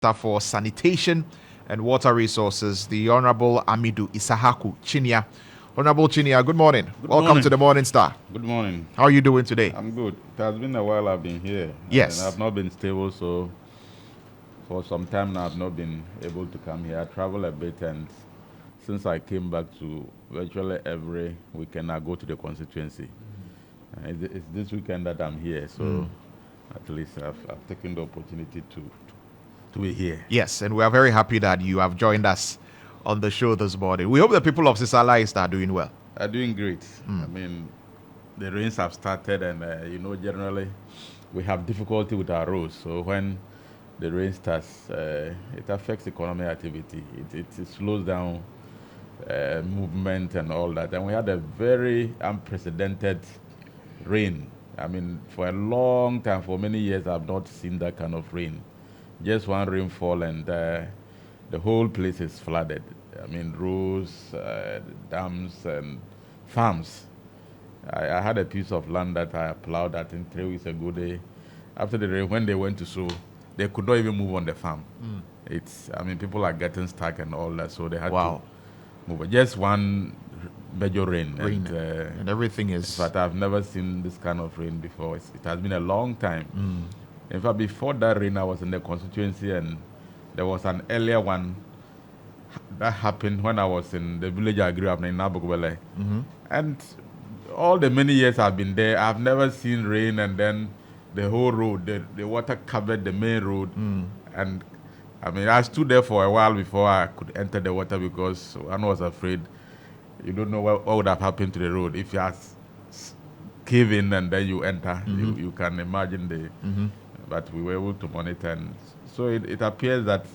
for Sanitation and Water Resources, the Honorable Amidu Issahaku Chinnia. Honorable Chinnia, good morning. Welcome to the Morning Star. Good morning. How are you doing today? I'm good. It has been a while I've been here. Yes. And I've not been stable, so for some time now I've not been able to come here. I travel a bit, and since I came back to virtually every weekend, I go to the constituency. It's this weekend that I'm here, so at least I've taken the opportunity to be here. Yes, and we are very happy that you have joined us on the show this morning. We hope the people of Sisala East are doing well. Are doing great. I mean, the rains have started, and generally we have difficulty with our roads. So when the rain starts, it affects economic activity. It slows down movement and all that. And we had a very unprecedented rain. I mean, for a long time, for many years, I've not seen that kind of rain. Just one rainfall, and the whole place is flooded. I mean, roads, dams, and farms. I had a piece of land that I plowed, I think 3 weeks ago. After the rain, when they went to sow, they could not even move on the farm. People are getting stuck and all that, so they had to move. Just one major rain. And everything is... But I've never seen this kind of rain before. It has been a long time. In fact, before that rain, I was in the constituency, and there was an earlier one that happened when I was in the village I grew up in Nabukwele. And all the many years I've been there, I've never seen rain, and then the whole road, the water covered the main road. And I mean, I stood there for a while before I could enter the water, because one was afraid. You don't know what would have happened to the road. If you cave in and then you enter, you can imagine but we were able to monitor. And so it appears that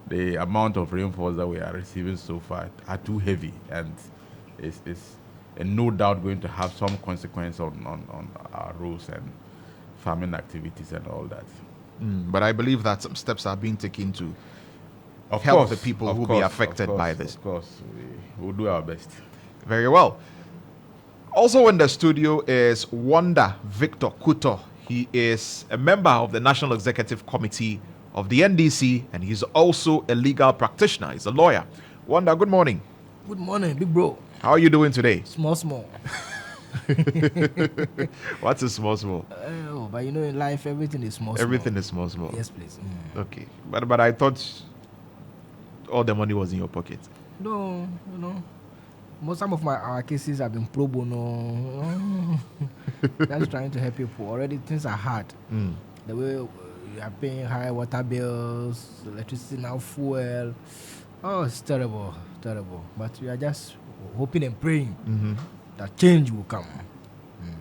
the amount of rainfalls that we are receiving so far are too heavy, and it's no doubt going to have some consequence on our roads and farming activities and all that. But I believe that some steps are being taken to help the people who will be affected by this. Of course, we'll do our best. Very well. Also in the studio is Wonder Victor Kutor. He is a member of the National Executive Committee of the NDC, and he's also a legal practitioner. He's a lawyer. Wonder, good morning. Good morning, big bro. How are you doing today? Small. What's a small? But in life, everything is small. Everything is small. Yes, please. Okay. But I thought all the money was in your pocket. No, some of our cases have been pro bono. That's trying to help people. Already things are hard. The way you are paying high water bills, electricity now, fuel. Oh, it's terrible. But we are just hoping and praying that change will come.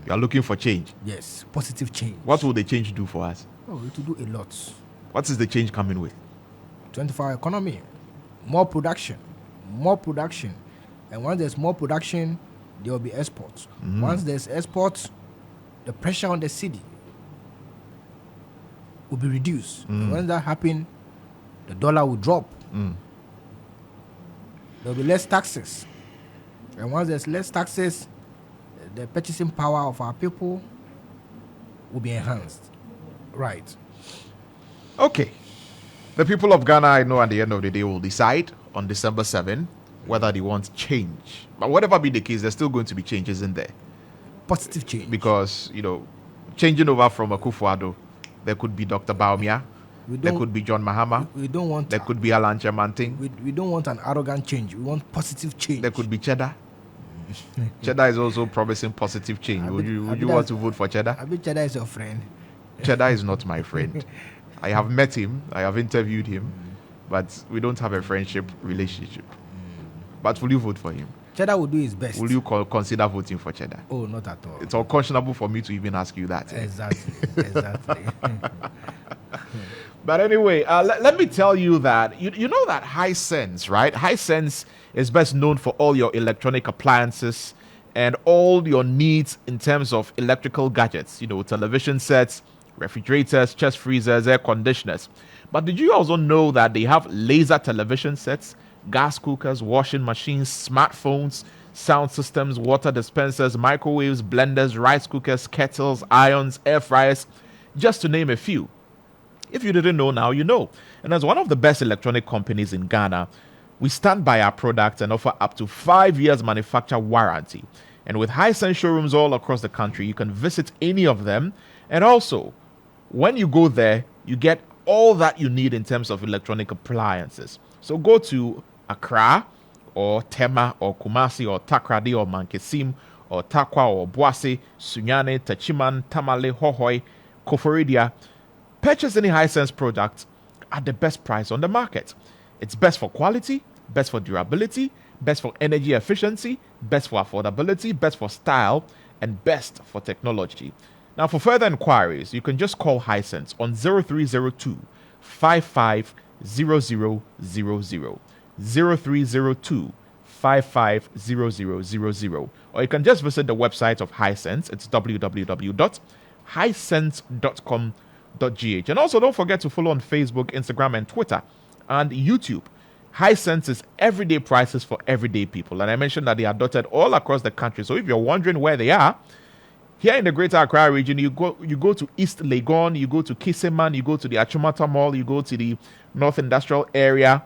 You are looking for change? Yes, positive change. What will the change do for us? Oh, it will do a lot. What is the change coming with? 24-hour economy, more production. And once there's more production, there will be exports. Once there's exports, the pressure on the city will be reduced. And when that happens, the dollar will drop. There will be less taxes. And once there's less taxes, the purchasing power of our people will be enhanced. Right. Okay. The people of Ghana, I know, at the end of the day will decide on December 7 whether they want change. But whatever be the case, there's still going to be changes in there. Positive change. Because, changing over from Akufo-Addo, there could be Dr. Baumia, there could be John Mahama, there could be Alan Chemanting. We don't want an arrogant change. We want positive change. There could be Cheddar. Cheddar is also promising positive change. Would you want to vote for Cheddar? I bet Cheddar is your friend. Cheddar is not my friend. I have met him. I have interviewed him. But we don't have a friendship relationship. But will you vote for him? Cheddar will do his best. Will you consider voting for Cheddar? Oh, not at all. It's unconscionable for me to even ask you that. Exactly. But anyway, let me tell you that you know that Hisense, right? Hisense is best known for all your electronic appliances and all your needs in terms of electrical gadgets. Television sets, refrigerators, chest freezers, air conditioners. But did you also know that they have laser television sets, gas cookers, washing machines, smartphones, sound systems, water dispensers, microwaves, blenders, rice cookers, kettles, irons, air fryers, just to name a few? If you didn't know now, you know. And as one of the best electronic companies in Ghana, we stand by our products and offer up to 5 years manufacturer warranty. And with Hisense showrooms all across the country, you can visit any of them. And also, when you go there, you get all that you need in terms of electronic appliances. So go to Accra or Tema or Kumasi or Takrady or Mankesim or Takwa or Boase, Sunyane, Tachiman, Tamale, Hohoi, Koforidia. Purchase any Hisense product at the best price on the market. It's best for quality, best for durability, best for energy efficiency, best for affordability, best for style, and best for technology. Now, for further inquiries, you can just call Hisense on 0302 550000, 0302 550000, or you can just visit the website of Hisense. It's www.hisense.com.gh. And also, don't forget to follow on Facebook, Instagram, and Twitter, and YouTube. Hisense is everyday prices for everyday people. And I mentioned that they are dotted all across the country. So if you're wondering where they are, here in the Greater Accra region, you go to East Legon, you go to Kiseman, you go to the Achumata Mall, you go to the North Industrial Area,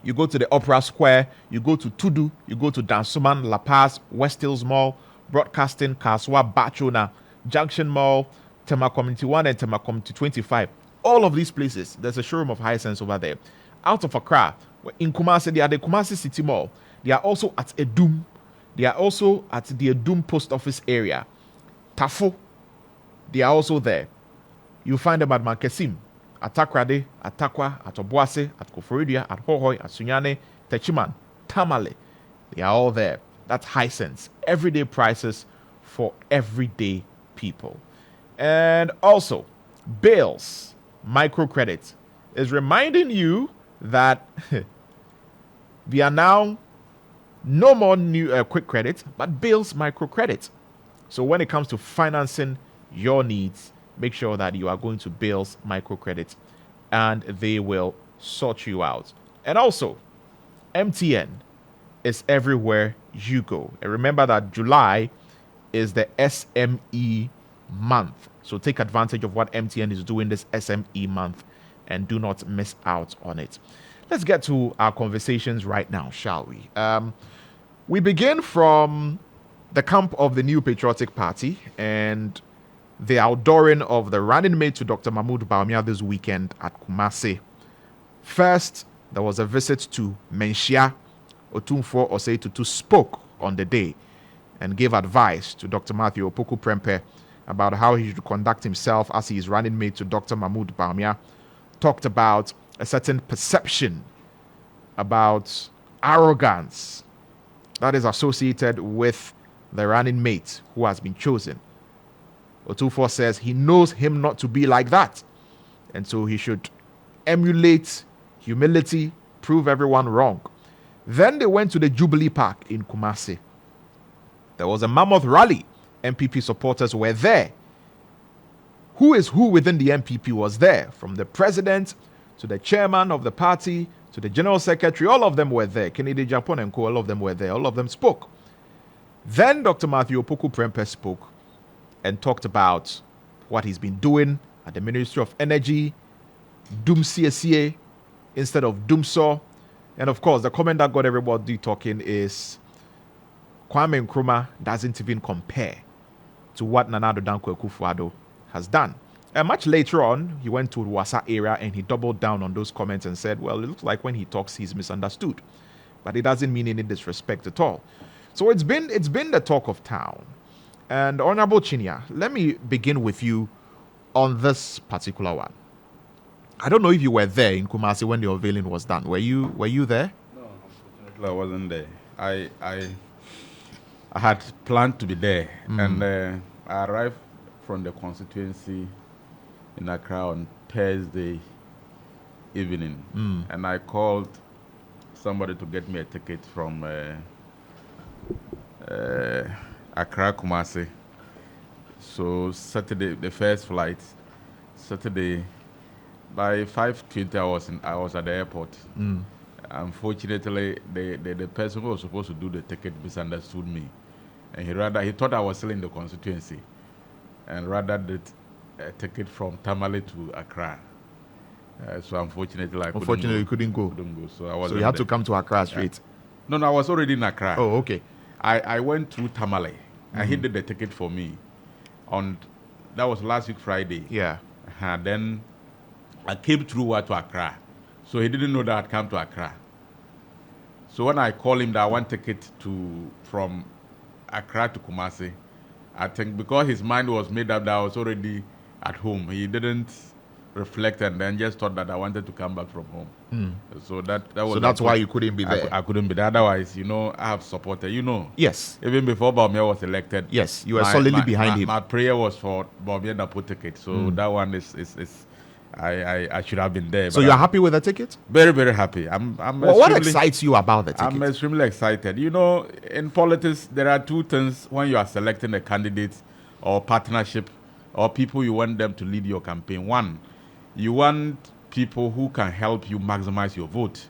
you go to the Opera Square, you go to Tudu, you go to Dansuman, La Paz, West Hills Mall, Broadcasting, Kaswa, Bachona, Junction Mall, Tema Community 1 and Tema Community 25. All of these places, there's a showroom of Hisense over there. Out of Accra, in Kumasi, they are the Kumasi City Mall. They are also at Edum. They are also at the Edum Post Office area. Tafo, they are also there. You find them at Mankesim, at Takrady, at Takwa, at Obuase, at Koforidia, at Hohoi, at Sunyane, Techiman, Tamale. They are all there. That's Hisense. Everyday prices for everyday people. And also, Bales Microcredit is reminding you that we are now no more new quick credit, but Bales Microcredit. So when it comes to financing your needs, make sure that you are going to Bales Microcredit and they will sort you out. And also, MTN is everywhere you go. And remember that July is the SME month. So take advantage of what MTN is doing this SME month and do not miss out on it. Let's get to our conversations right now, shall we? We begin from the camp of the New Patriotic Party and the outdooring of the running mate to Dr. Mahmoud Bawumia this weekend at Kumasi. First, there was a visit to Menshia. Otumfuo Osei Tutu spoke on the day and gave advice to Dr. Matthew Opoku Prempeh about how he should conduct himself as he is running mate to Dr. Mahmoud Bawumia. Talked about a certain perception about arrogance that is associated with the running mate who has been chosen. Otumfuo says he knows him not to be like that, and so he should emulate humility, prove everyone wrong. Then they went to the Jubilee Park in Kumasi. There was a mammoth rally. MPP supporters were there. Who is who within the MPP was there, from the president to the chairman of the party to the general secretary. All of them were there. Kennedy Japan and co, all of them were there. All of them spoke. Then Dr. Matthew Opoku Prempeh spoke and talked about what he's been doing at the Ministry of Energy, Doom CSA instead of Doomsaw. And of course, the comment that got everybody talking is Kwame Nkrumah doesn't even compare to what Nana Addo Dankwa Akufo-Addo has done. And much later on, he went to the Wasa area and he doubled down on those comments and said, well, it looks like when he talks, he's misunderstood. But it doesn't mean any disrespect at all. So it's been the talk of town. And Honorable Chinnia, let me begin with you on this particular one. I don't know if you were there in Kumasi when the unveiling was done. Were you there? No, unfortunately I wasn't there. I had planned to be there, and I arrived from the constituency in Accra on Thursday evening, and I called somebody to get me a ticket from Accra Kumasi. So Saturday, the first flight, Saturday, by 5:20 I was at the airport. Unfortunately, the person who was supposed to do the ticket misunderstood me, and he thought I was still in the constituency, and rather did a ticket from Tamale to Accra. So unfortunately, you couldn't go. So I was. So you had to come to Accra straight. No, I was already in Accra. Oh, okay. I went through Tamale. He did the ticket for me. That was last week Friday. Yeah. Then I came through to Accra. So he didn't know that I'd come to Accra. So when I called him that I want ticket from Accra to Kumasi, I think because his mind was made up that I was already at home, he didn't reflect and then just thought that I wanted to come back from home. So that was. So that's why you couldn't be there. I couldn't be there. Otherwise, I have supported. Yes. Even before Baumia was elected. Yes, you were solidly behind him. My prayer was for Baumia to put ticket. So that one is I should have been there. So you are happy with the ticket? Very, very happy. What excites you about the ticket? I'm extremely excited. In politics, there are two things when you are selecting a candidate or partnership or people you want them to lead your campaign. One, you want people who can help you maximize your vote.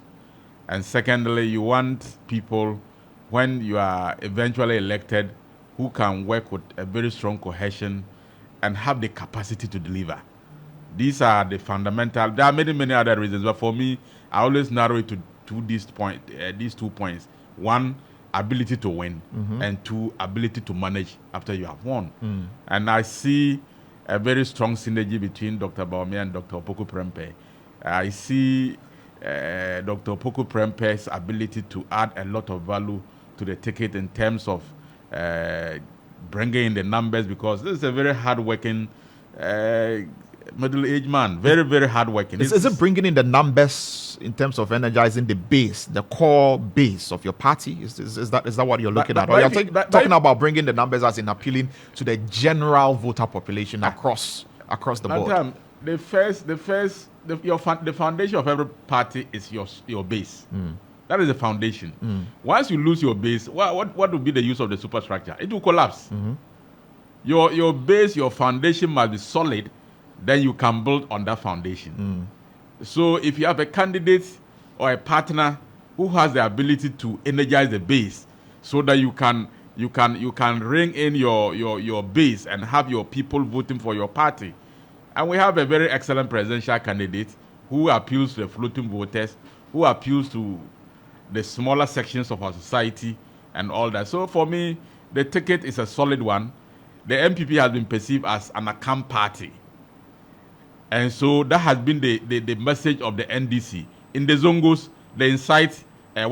And secondly, you want people, when you are eventually elected, who can work with a very strong cohesion and have the capacity to deliver. These are the fundamental. There are many, many other reasons, but for me, I always narrow it to these 2 points. One, ability to win, and two, ability to manage after you have won. And I see a very strong synergy between Dr. Baumia and Dr. Opoku Prempeh. I see Dr. Opoku Prempeh's ability to add a lot of value to the ticket in terms of bringing in the numbers, because this is a very hard-working middle-aged man, very, very hardworking. Is it bringing in the numbers in terms of energizing the base, the core base of your party? Is that what you're looking at? Or you're talking about bringing the numbers as in appealing to the general voter population across the board? The foundation of every party is your base. That is the foundation. Once you lose your base, what will be the use of the superstructure? It will collapse. Your base, your foundation must be solid. Then you can build on that foundation. So if you have a candidate or a partner who has the ability to energize the base, so that you can ring in your base and have your people voting for your party. And we have a very excellent presidential candidate who appeals to the floating voters, who appeals to the smaller sections of our society and all that. So for me, the ticket is a solid one. The MPP has been perceived as an account party. And so that has been the message of the NDC. In the Zongos, they incite, the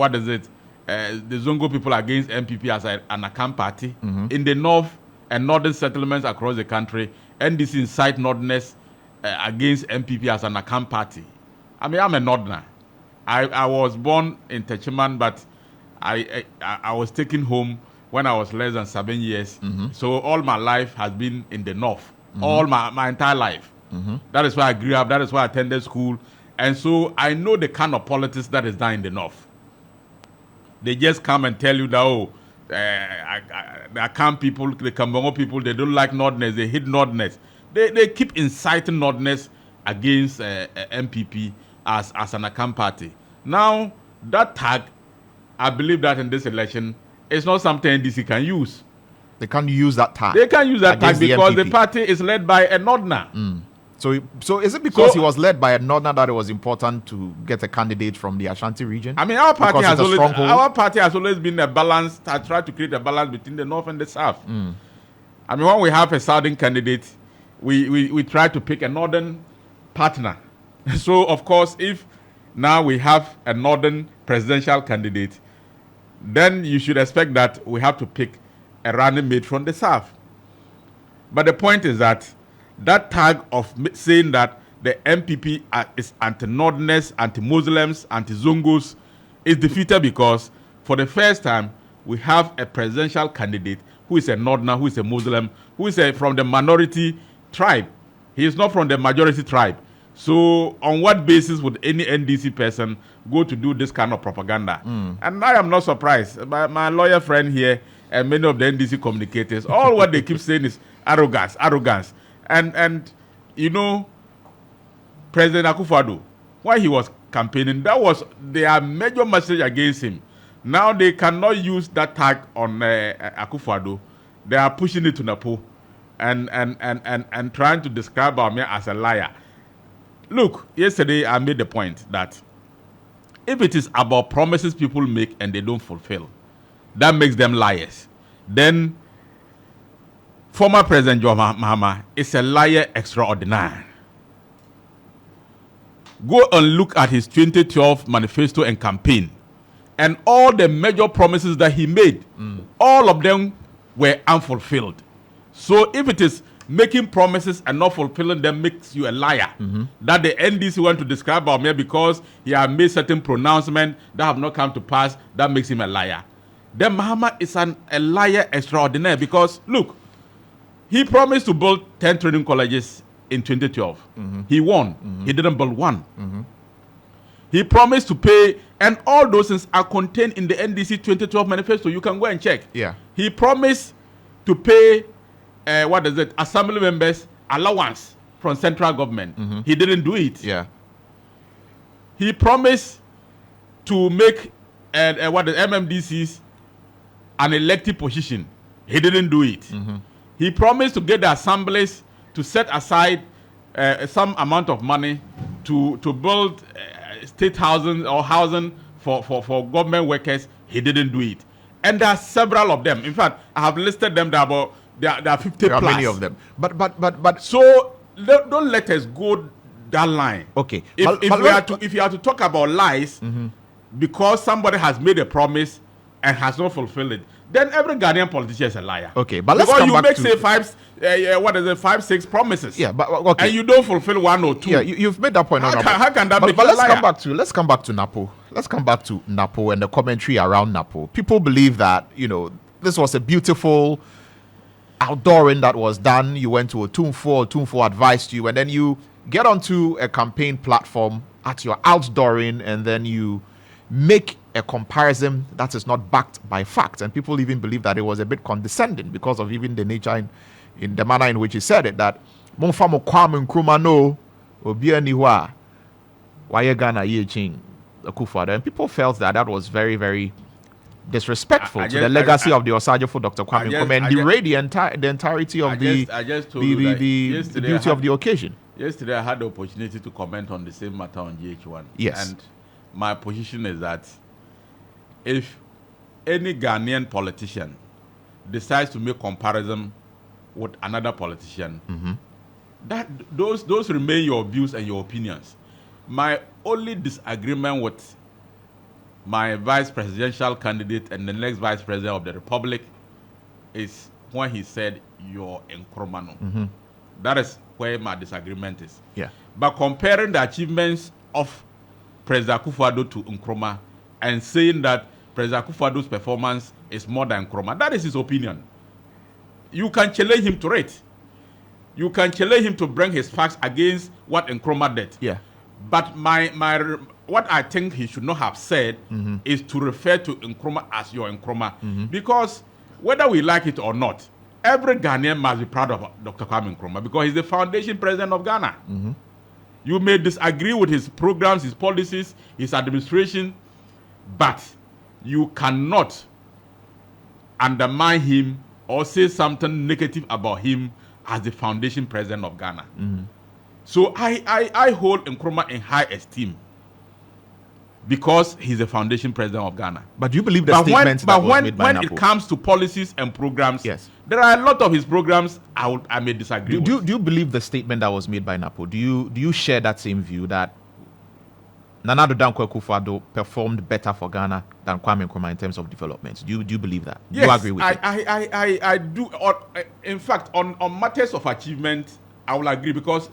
Zongo people against MPP as an account party. In the north and northern settlements across the country, NDC incite northerners against MPP as an account party. I mean, I'm a northerner. I was born in Techiman, but I was taken home when I was less than 7 years. So all my life has been in the north. All my entire life. That is why I grew up. That is why I attended school. And so I know the kind of politics that is done in the north. They just come and tell you that, the Akam people, the Kambongo people, they don't like Northerners. They hate Northerners. They keep inciting Northerners against MPP as an Akam party. Now, that tag, I believe that in this election, is not something NDC can use. They can't use that tag. They can't use that tag because the party is led by a Northerner. So is it because he was led by a Northerner that it was important to get a candidate from the Ashanti region? I mean, our party has always been a balance. I try to create a balance between the north and the south. I mean, when we have a southern candidate, we try to pick a northern partner. So, of course, if now we have a northern presidential candidate, then you should expect that we have to pick a running mate from the south. But the point is that tag of saying that the MPP is anti-Northerners, anti-Muslims, anti-Zongos is defeated because for the first time we have a presidential candidate who is a Northerner, who is a Muslim, who is from the minority tribe. He is not from the majority tribe. So on what basis would any NDC person go to do this kind of propaganda? And I am not surprised. My lawyer friend here and many of the NDC communicators, all what they keep saying is arrogance. And you know, President Akufo-Addo, while he was campaigning, that was their major message against him. Now they cannot use that tag on Akufo-Addo. They are pushing it to Napo and trying to describe Baumia as a liar. look, yesterday I made the point that if it is about promises people make and they don't fulfill, that makes them liars. Then former President John Mahama is a liar extraordinaire. Go and look at his 2012 manifesto and campaign, and all the major promises that he made, all of them were unfulfilled. So if it is making promises and not fulfilling them makes you a liar, that the NDC want to describe about me because he has made certain pronouncements that have not come to pass, that makes him a liar. Then Mahama is a liar extraordinaire because, look, he promised to build 10 training colleges in 2012. He won. He didn't build one. He promised to pay, and all those things are contained in the NDC 2012 manifesto. You can go and check. Yeah. He promised to pay, assembly members allowance from central government. He didn't do it. Yeah. He promised to make MMDCs an elected position. He didn't do it. He promised to get the assemblies to set aside some amount of money to build state housing or housing for government workers. He didn't do it. And there are several of them. In fact, I have listed them. There are 50 There are plus. many of them. But So don't let us go that line. okay. If you are to talk about lies, because somebody has made a promise and has not fulfilled it, then every Ghanaian politician is a liar. Okay, but let's because come you back make to 5, 6 promises. Yeah, but okay. And you don't fulfill one or two. Yeah, you've made that point. How can that but, make but you a let's liar? come back to Napo. Let's come back to Napo and the commentary around Napo. People believe that this was a beautiful outdooring that was done. You went to a Tumfo advised you, and then you get onto a campaign platform at your outdooring, and then you make a comparison that is not backed by fact. And people even believe that it was a bit condescending because of even the nature in the manner in which he said it, that Monfamo Kwame Nkrumah no Obia Niwa Waye Ghana Yeching Akufo-Addo. And people felt that was very, very disrespectful to the legacy of the Osajifo Dr. Kwame Nkrumah, and degrade the entirety of the beauty of the occasion. Yesterday I had the opportunity to comment on the same matter on GH1. Yes. And my position is that if any Ghanaian politician decides to make comparison with another politician, that those remain your views and your opinions. My only disagreement with my vice presidential candidate and the next vice president of the republic is when he said you're Nkrumah. That is where my disagreement is. Yeah. But comparing the achievements of President Akufo-Addo to Nkrumah and saying that President Akufo-Addo's performance is more than Nkrumah, that is his opinion. You can challenge him to it. You can challenge him to bring his facts against what Nkrumah did. Yeah. But what I think he should not have said is to refer to Nkrumah as your Nkrumah. Because whether we like it or not, every Ghanaian must be proud of Dr. Kwame Nkrumah because he's the foundation president of Ghana. You may disagree with his programs, his policies, his administration, but you cannot undermine him or say something negative about him as the foundation president of Ghana. So I hold Nkrumah in high esteem because he's the foundation president of Ghana. But do you believe the statement that was made by when Napo? it comes to policies and programs, yes, there are a lot of his programs I may disagree with. Do you believe the statement that was made by Napo? Do you share that same view that Nana Addo Dankwa Akufo-Addo performed better for Ghana than Kwame Nkrumah in terms of development? Do you believe that? Yes, you agree with it? I do. In fact, on matters of achievement, I will agree because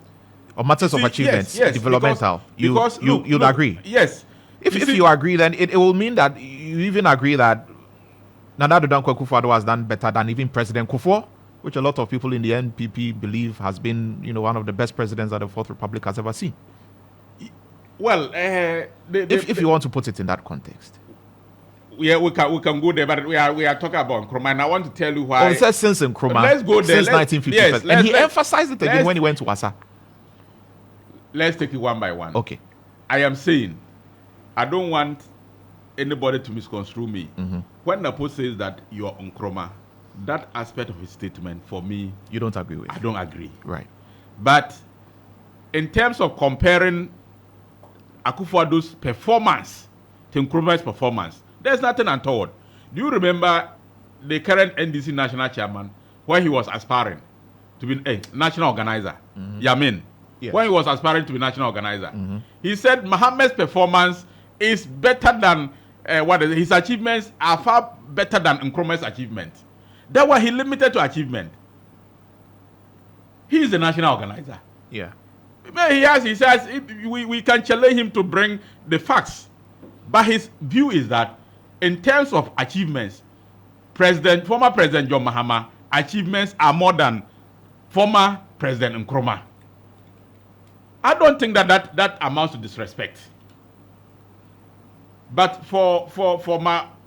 on matters of achievements, yes, developmental, because you'll agree. Yes. If you agree, then it will mean that you even agree that Nana Addo Dankwa Akufo-Addo has done better than even President Kufuor, which a lot of people in the NPP believe has been, one of the best presidents that the Fourth Republic has ever seen. Well, if you want to put it in that context. Yeah, we can go there, but we are talking about Nkrumah, and I want to tell you why. It says since Nkrumah, let's go there. Since 1950, and he emphasized it again when he went to Wasa. Let's take it one by one. Okay. I am saying, I don't want anybody to misconstrue me. When Napo says that you are Nkrumah, that aspect of his statement, for me, you don't agree with. I don't agree. Right. But in terms of comparing Akufo-Addo's performance to Nkrumah's performance, there's nothing untoward. Do you remember the current NDC national chairman when he was aspiring to be a national organizer? Yamin. Yes. When he was aspiring to be national organizer, he said Mohammed's performance is better than his achievements are far better than Nkrumah's achievement. That was he limited to achievement. He is the national organizer. Yeah. He says we can challenge him to bring the facts. But his view is that in terms of achievements, former President John Mahama achievements are more than former President Nkrumah. I don't think that amounts to disrespect. But for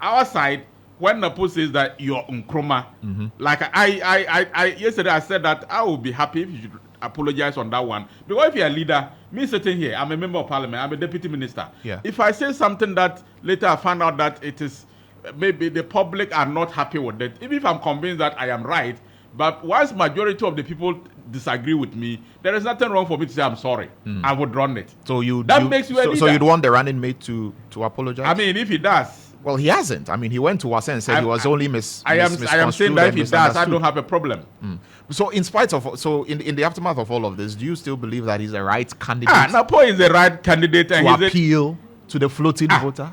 our side, when Napo says that you're Nkrumah, like I yesterday I said that I would be happy if you should apologize on that one. Because if you're a leader, me sitting here, I'm a member of parliament, I'm a deputy minister. Yeah. If I say something that later I find out that it is maybe the public are not happy with it, even if I'm convinced that I am right, but once majority of the people disagree with me, there is nothing wrong for me to say I'm sorry. I would run it. So makes you a leader. So you'd want the running mate to apologize? I mean, if he does. Well, he hasn't. I mean, he went to Wasa and said he was only I am saying that if he does, I don't have a problem. So in the aftermath of all of this, do you still believe that he's the right candidate? Napo is the right candidate and to appeal to the floating voter?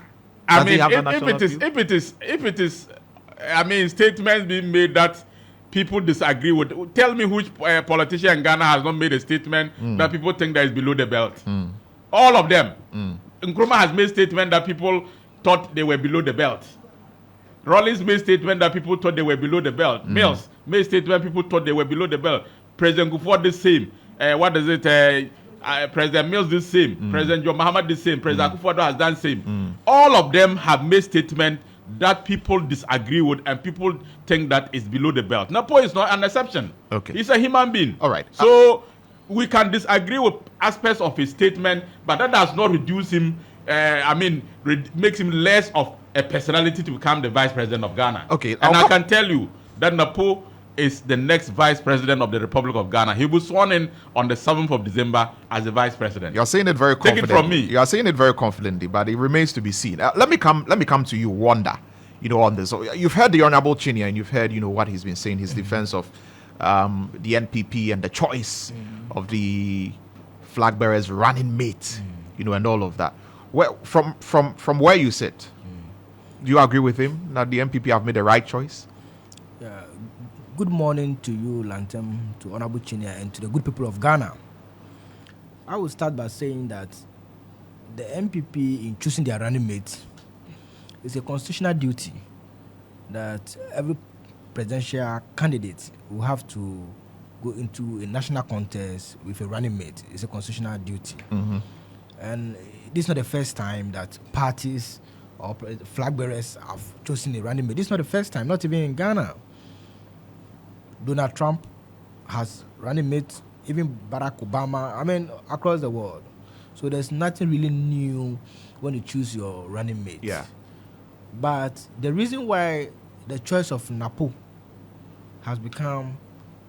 I mean, if it is, I mean, statements being made that people disagree with. Tell me which politician in Ghana has not made a statement that people think that is below the belt. All of them. Nkrumah has made statement that people thought they were below the belt. Rawlings made statement that people thought they were below the belt. Mills made statement people thought they were below the belt. President Kufuor the same. President Mills the same. President John Mahama the same. President Akufo-Addo has done same. All of them have made statement that people disagree with and people think that is below the belt. Napo is not an exception. Okay. He's a human being. All right. So we can disagree with aspects of his statement, but that does not reduce him. Makes him less of a personality to become the vice president of Ghana. Okay. And I can tell you that Napo is the next vice president of the Republic of Ghana. He was sworn in on the 7th of December as the vice president. You're saying it very confidently. Take it from me. You are saying it very confidently, but it remains to be seen. Let me come to you, Wonder. On this. So you've heard the Honorable Chinnia and you've heard, what he's been saying, his defense of the NPP and the choice of the flag bearers running mate, and all of that. Well, from where you sit, do you agree with him that the NPP have made the right choice? Good morning to you, Lantam, to Honorable Chinnia, and to the good people of Ghana. I will start by saying that the NPP, in choosing their running mates, is a constitutional duty that every presidential candidate will have to go into a national contest with a running mate. It's a constitutional duty. And this is not the first time that parties or flag bearers have chosen a running mate. This is not the first time, not even in Ghana. Donald Trump has running mates, even Barack Obama, across the world. So there's nothing really new when you choose your running mate. Yeah. But the reason why the choice of Napo has become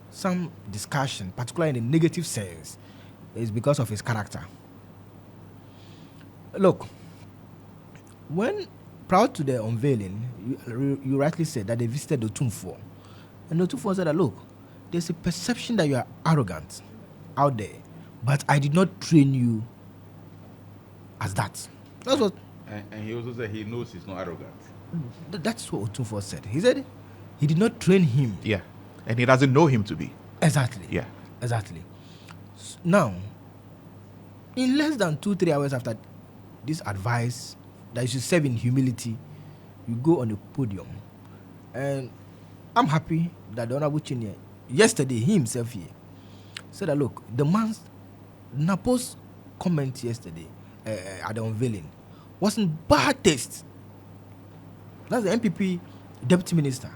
some discussion, particularly in a negative sense, is because of his character. Look, when prior to the unveiling, you rightly said that they visited the Otumfuo. And the Otumfuo said that, look, there's a perception that you are arrogant out there, but I did not train you as that. That's what. And he also said he knows he's not arrogant. That's what Otumfuo said. He said he did not train him. Yeah. And he doesn't know him to be. Exactly. Yeah. Exactly. Now, in less than 2-3 hours after this advice that you should serve in humility, you go on the podium. And I'm happy that the Honorable Chinnia, yesterday, he himself here, said that, look, the man's Napo's comment yesterday at the unveiling was in bad taste. That's the NPP deputy minister.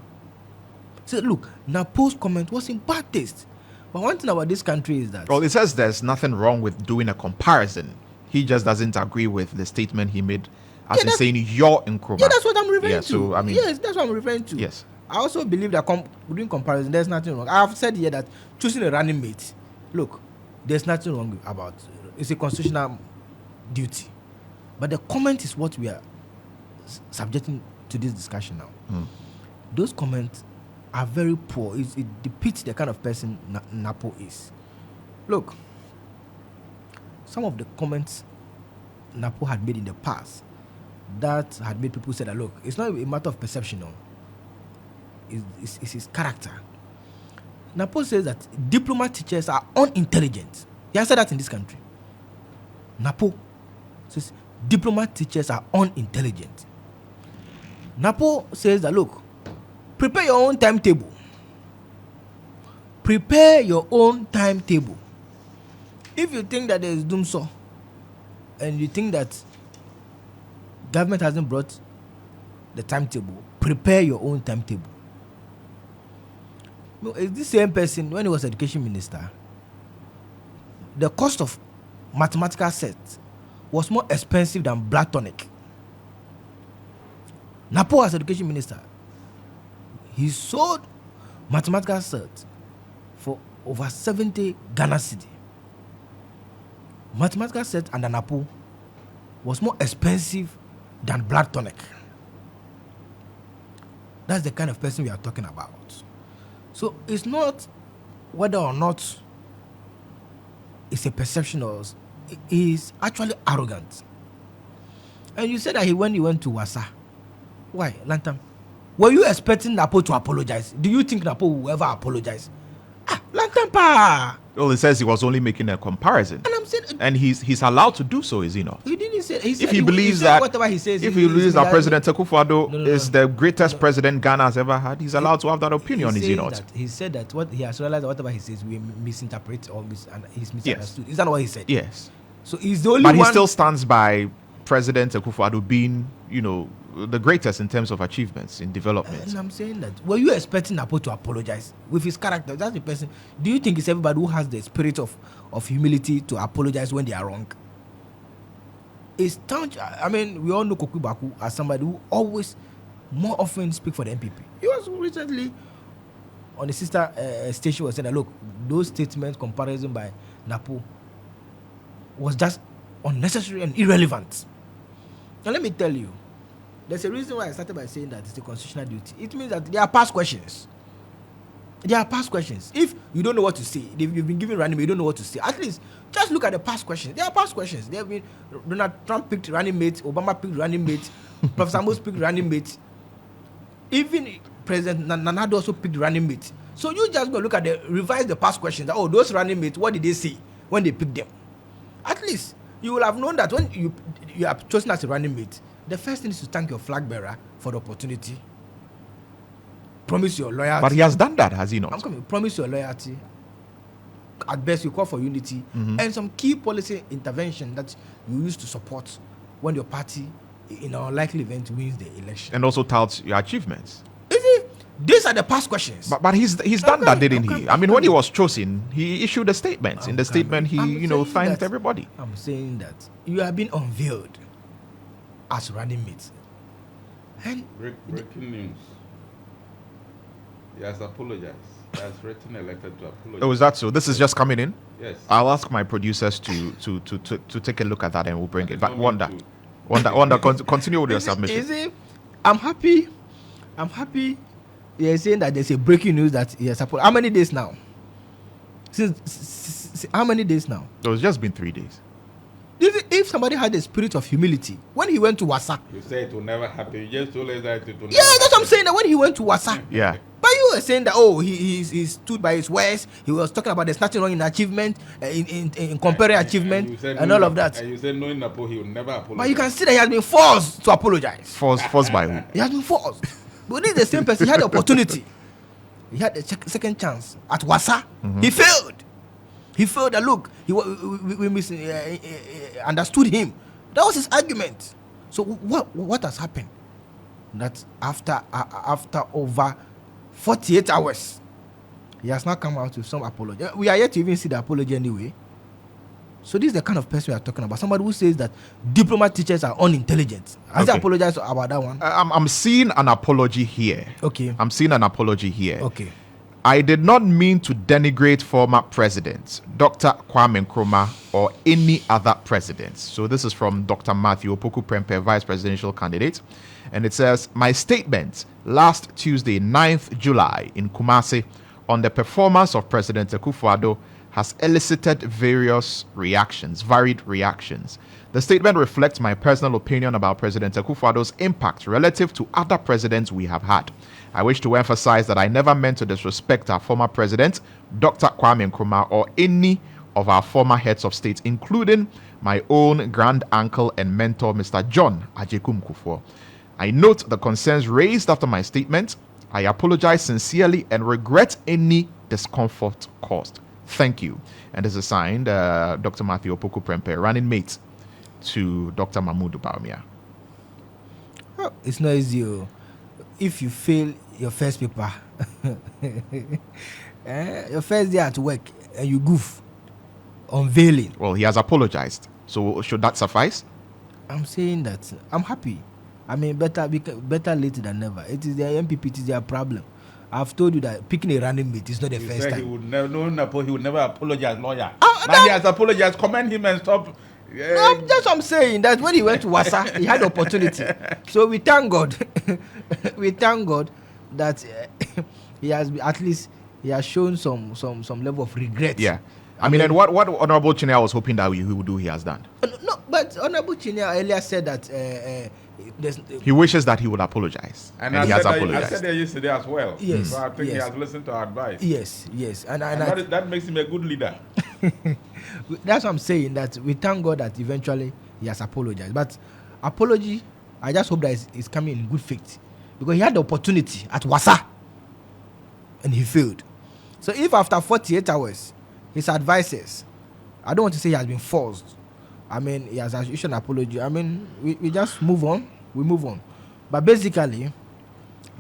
Said, look, Napo's comment was in bad taste. But one thing about this country is that... Well, it says there's nothing wrong with doing a comparison. He just doesn't agree with the statement he made as in saying you're Nkrumah. Yeah, that's what I'm referring to. So, yes, that's what I'm referring to. Yes. I also believe that doing comparison, there's nothing wrong. I have said here that choosing a running mate, look, There's nothing wrong about it. It's a constitutional duty. But the comment is what we are subjecting to this discussion now. Those comments are very poor. It depicts the kind of person Napo is. Look, some of the comments Napo had made in the past that had made people say that, look, it's not a matter of perception, no. It's his character. Napo says that diplomat teachers are unintelligent. He has said that in this country. Napo says diplomat teachers are unintelligent. Napo says that, look, prepare your own timetable. Prepare your own timetable. If you think that there is doom so, and you think that government hasn't brought the timetable, prepare your own timetable. No, it's this same person, when he was education minister, the cost of mathematical sets was more expensive than black tonic. Napo, as education minister, he sold mathematical sets for over 70 Ghana cedi. Mathematical set under Napo was more expensive than black tonic. That's the kind of person we are talking about. So it's not whether or not it's a perception or it is actually arrogant. And you said that when he went to Wasa. Why, Lantam? Were you expecting Napo to apologize? Do you think Napo will ever apologize? Lantam Pa! Well, it says he was only making a comparison. And I'm saying, and he's allowed to do so, is he not? He didn't say. He said, If he believes that, whatever he says, if he believes that President Akufo-Addo No. is the greatest president Ghana has ever had, he's allowed to have that opinion, is he not? He said that what he has realized that whatever he says we misinterpret or he's misunderstood. Yes. Is that what he said? Yes. So he's the only but one. he still stands by President Akufo-Addo being, the greatest in terms of achievements in development. And I'm saying that, were you expecting Napo to apologize with his character? That's the person. Do you think it's everybody who has the spirit of humility to apologize when they are wrong? It's I mean, we all know Koku Baku as somebody who always, more often, speak for the MPP. He was recently on the sister station was saying that, look, those statements, comparison by Napo was just unnecessary and irrelevant. Now let me tell you, there's a reason why I started by saying that it's a constitutional duty. It means that there are past questions. There are past questions. If you don't know what to say, you've been given running mate, you don't know what to say. At least just look at the past questions. There are past questions. There have been Donald Trump picked running mate, Obama picked running mate, Professor Amos picked running mate. Even President Nanado also picked running mate. So you just go look at revise the past questions. Oh, those running mates, what did they say when they picked them? At least you will have known that when you are chosen as a running mate, the first thing is to thank your flag bearer for the opportunity. Promise your loyalty. But he has done that, has he not? I'm coming. Promise your loyalty. At best, you call for unity and some key policy intervention that you use to support when your party, in an unlikely event, wins the election. And also touts your achievements. Is it? These are the past questions. But he's done that, didn't he? I mean, when he was chosen, he issued a statement. In the statement, he thanked everybody. I'm saying that you have been unveiled as running mates. And breaking news. He has apologized. He has written a letter to apologize. Oh, is that so? This is just coming in? Yes. I'll ask my producers to take a look at that and we'll bring it back. Wonder, continue with your submission. Is it? I'm happy. You're saying that there's a breaking news that he has apologized. How many days now? How many days now? It's just been 3 days. If somebody had the spirit of humility, when he went to Wasa. You say it will never happen. You just told us that it will never that's happen. what I'm saying, that when he went to Wasa. Yeah. But you were saying that, he stood by his words. He was talking about there's nothing wrong in achievement, in comparing achievement, and all of that. And you said knowing Napo, he will never apologize. But you can see that he has been forced to apologize. Forced by who? He has been forced. But this is the same person. He had the opportunity. He had the second chance at Wasa. He failed. He felt that, look, we understood him. That was his argument. So what has happened? That after over 48 hours, he has now come out with some apology. We are yet to even see the apology anyway. So this is the kind of person we are talking about. Somebody who says that diplomat teachers are unintelligent. Has he apologized about that one? I'm seeing an apology here. Okay. I'm seeing an apology here. Okay. I did not mean to denigrate former presidents, Dr. Kwame Nkrumah or any other presidents. So this is from Dr. Matthew Opoku Prempeh, vice presidential candidate. And it says, my statement last Tuesday, 9th July in Kumasi on the performance of President Akufo-Addo has elicited varied reactions. The statement reflects my personal opinion about President Akufo-Addo's impact relative to other presidents we have had. I wish to emphasize that I never meant to disrespect our former president, Dr. Kwame Nkrumah, or any of our former heads of state, including my own grand uncle and mentor, Mr. John Ajekum Kufuor. I note the concerns raised after my statement. I apologize sincerely and regret any discomfort caused. Thank you. And this is signed Dr. Matthew Opoku Prempeh, running mate to Dr. Mahmoud Bawumia. Oh, it's not easy. If you fail your first paper, your first day at work, and you goof, unveiling. Well, he has apologized. So should that suffice? I'm saying that I'm happy. I mean, better late than never. It is their MPP, it is their problem. I've told you that picking a running mate is not the first time. He would never apologize, lawyer. Now he has apologized. Commend him and stop. No, that's what I'm saying. That when he went to Wasa, he had the opportunity. So we thank God. We thank God that he has at least he has shown some level of regret. Yeah. I mean, and what Honorable Chinnia was hoping that he would do, he has done. No, but Honorable Chinnia earlier said that he wishes that he would apologize, and he has apologized. I said that yesterday as well. Yes, so I think he has listened to our advice. Yes, and that makes him a good leader. That's what I'm saying. That we thank God that eventually he has apologized. But apology, I just hope that it's coming in good faith, because he had the opportunity at Wasa, and he failed. So if after 48 hours, his advisors, I don't want to say he has been forced. I mean, he has issued an apology. I mean, we just move on. We move on. But basically,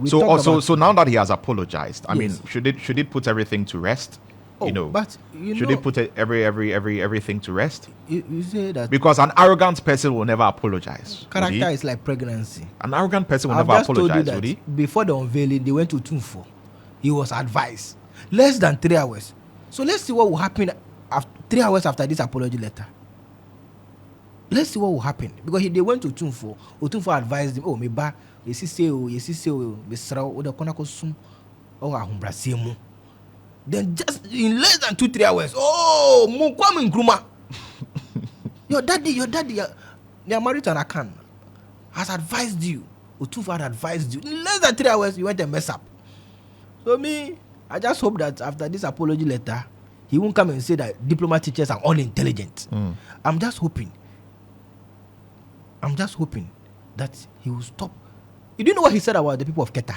so now that he has apologized, I mean, Yes. should it put everything to rest? Should it put everything to rest? You say that Because an arrogant person will never apologize. character is like pregnancy. An arrogant person will I've never just told you apologize, that would he? before the unveiling, they went to Tunfo. He was advised less than 3 hours. So let's see what will happen after 3 hours after this apology letter. Let's see what will happen, because they went to Tunfo. Tunfo advised him, oh, me ba, yesi se me sra o de kona ko sum o ahumbra semu. Then just in less than 2-3 hours, oh, Kwame Nkrumah, your daddy, they are married to an Akan, has advised you. Tunfo had advised you. In less than 3 hours, you went and mess up. So I just hope that after this apology letter, he won't come and say that diplomat teachers are unintelligent. I'm just hoping that he will stop. You do know what he said about the people of Keta?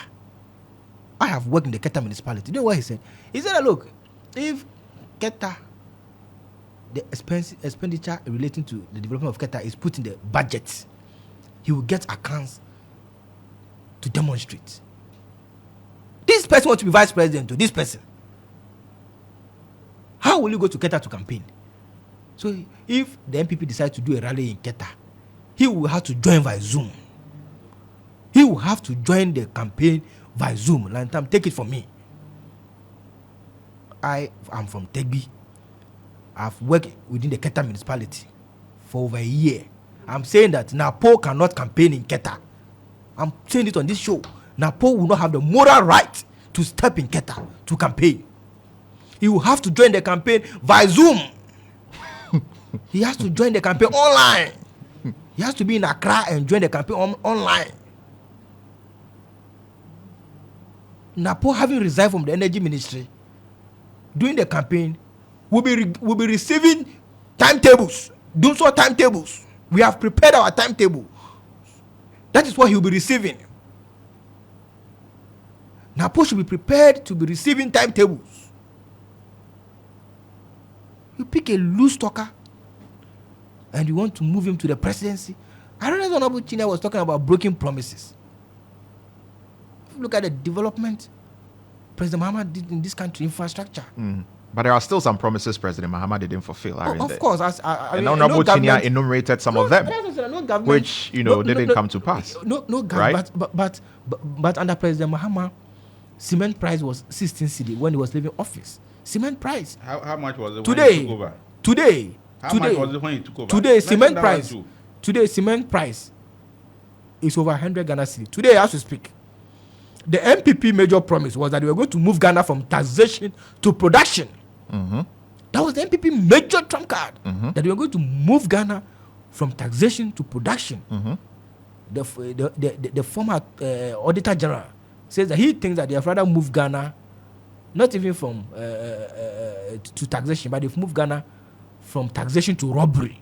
I have worked in the Keta municipality. You know what he said? He said that, look, if Keta, the expenditure relating to the development of Keta is put in the budget, he will get accounts to demonstrate. This person wants to be vice president to this person. How will you go to Keta to campaign? So if the MPP decides to do a rally in Keta, he will have to join by Zoom. He will have to join the campaign by Zoom. Lantam, take it from me. I am from Tegbi. I've worked within the Keta municipality for over a year. I'm saying that Napo cannot campaign in Keta. I'm saying it on this show. Napo will not have the moral right to step in Keta to campaign. He will have to join the campaign via Zoom. He has to join the campaign online. He has to be in Accra and join the campaign online. Napo, having resigned from the energy ministry, doing the campaign, will be receiving timetables. Do so timetables. We have prepared our timetable. That is what he will be receiving. Napo should be prepared to be receiving timetables. You pick a loose talker and you want to move him to the presidency. I don't know if Honorable Chinnia was talking about broken promises. If you look at the development President Mahama did in this country, infrastructure. But there are still some promises President Mahama didn't fulfill, aren't there? Of course. And Honorable Chinnia enumerated some of them, which didn't come to pass. No government, right? But under President Mahama, Cement price was 16 cedi when he was leaving office. Cement price. How much was it Today, when he took over? Today. How much was it when he took over? Today, cement Mention that price. one too. Today, cement price is over 100 Ghana cedi. Today, as we speak. The MPP major promise was that they were going to move Ghana from taxation to production. Mm-hmm. That was the MPP major trump card. Mm-hmm. That they were going to move Ghana from taxation to production. Mm-hmm. The former Auditor General says that he thinks that they have rather moved Ghana, not even from to taxation, but they've moved Ghana from taxation to robbery.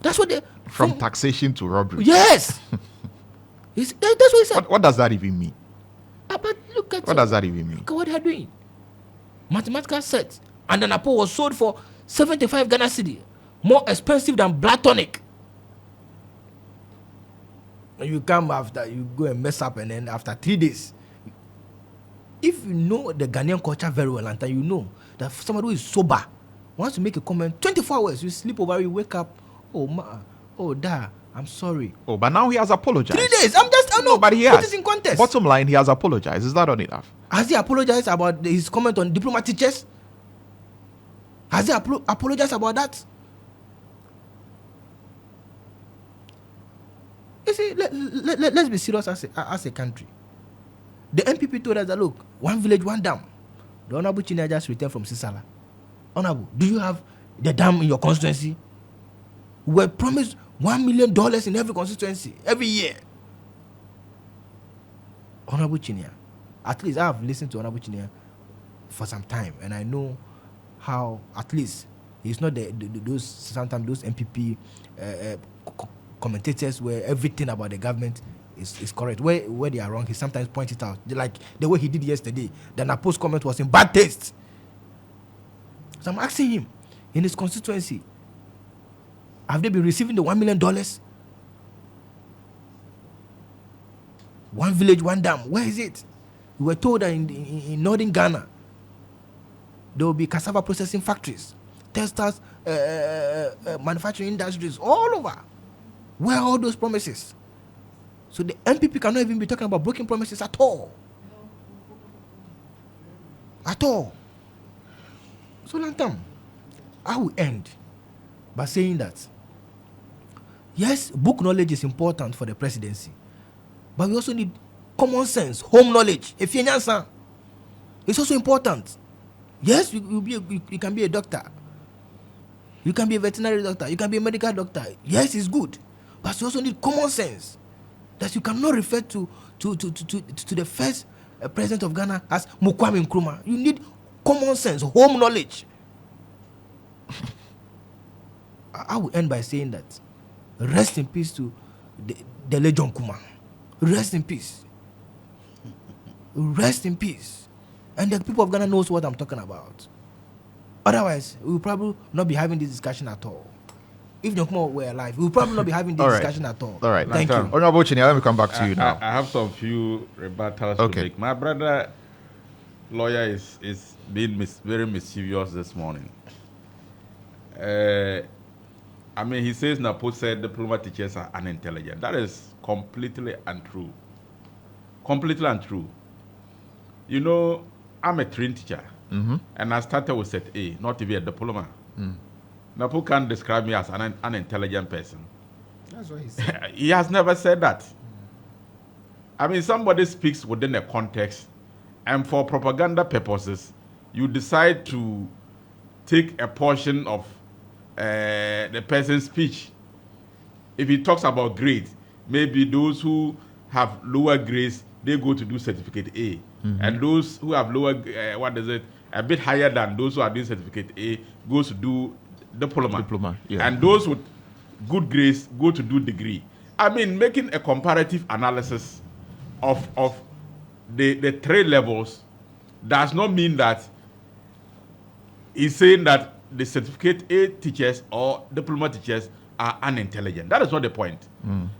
That's what they... From taxation to robbery. Yes. That's what he said. What does that even mean? But look at What does that even mean? Look at what they are doing. Mathematical set. And then Apple was sold for 75 Ghana cedi, more expensive than blood tonic. And you come after, you go and mess up, and then after 3 days, if you know the Ghanaian culture very well, and you know that somebody who is sober wants to make a comment, 24 hours, you sleep over, you wake up, I'm sorry. Oh, but now he has apologized. 3 days. I know, but he put has. this in context. Bottom line, he has apologized. Is that not enough? Has he apologized about his comment on diploma teachers? Has he apologized about that? You see, let's be serious as a country. The MPP told us that, look, one village, one dam. The Honorable Chinnia just returned from Sisala. Honorable, do you have the dam in your constituency? We were promised $1 million in every constituency, every year. Honorable Chinnia, at least I have listened to Honorable Chinnia for some time, and I know how, at least, he's not those sometimes those MPP commentators where everything about the government is correct. Where they are wrong, he sometimes points it out. Like the way he did yesterday, the Napo's comment was in bad taste. So I'm asking him, in his constituency, have they been receiving the $1 million? One village, one dam. Where is it? We were told that in northern Ghana, there will be cassava processing factories, textiles, manufacturing industries all over. Where are all those promises? So the MPP cannot even be talking about broken promises at all. At all. So Lantam, I will end by saying that, yes, book knowledge is important for the presidency, but we also need common sense, home knowledge. If you answer, it's also important. Yes, you can be a doctor. You can be a veterinary doctor. You can be a medical doctor. Yes, it's good. But you also need common sense. That you cannot refer to the first president of Ghana as Kwame Nkrumah. You need common sense, home knowledge. I will end by saying that rest in peace to the legend Kuma. Rest in peace. Rest in peace. And the people of Ghana knows what I'm talking about. Otherwise, we will probably not be having this discussion at all. If Nkrumah were alive, we will probably not be having this discussion at all. All right. Thank you. Honorable Chinnia, let me come back to you now. I have some few rebuttals to make. My brother lawyer is being very mischievous this morning. I mean, he says Napo said diploma teachers are unintelligent. That is completely untrue. Completely untrue. You know, I'm a trained teacher, and I started with set A, not even a diploma. Napo can't describe me as an unintelligent person. That's what he said. He has never said that. I mean, somebody speaks within a context, and for propaganda purposes, you decide to take a portion of the person's speech. If he talks about grades, maybe those who have lower grades, they go to do certificate A. And those who have lower, a bit higher than those who are doing certificate A, goes to do diploma. Yeah. And those with good grades go to do degree. I mean, making a comparative analysis of the three levels does not mean that he's saying that the certificate A teachers or diploma teachers are unintelligent. That is not the point.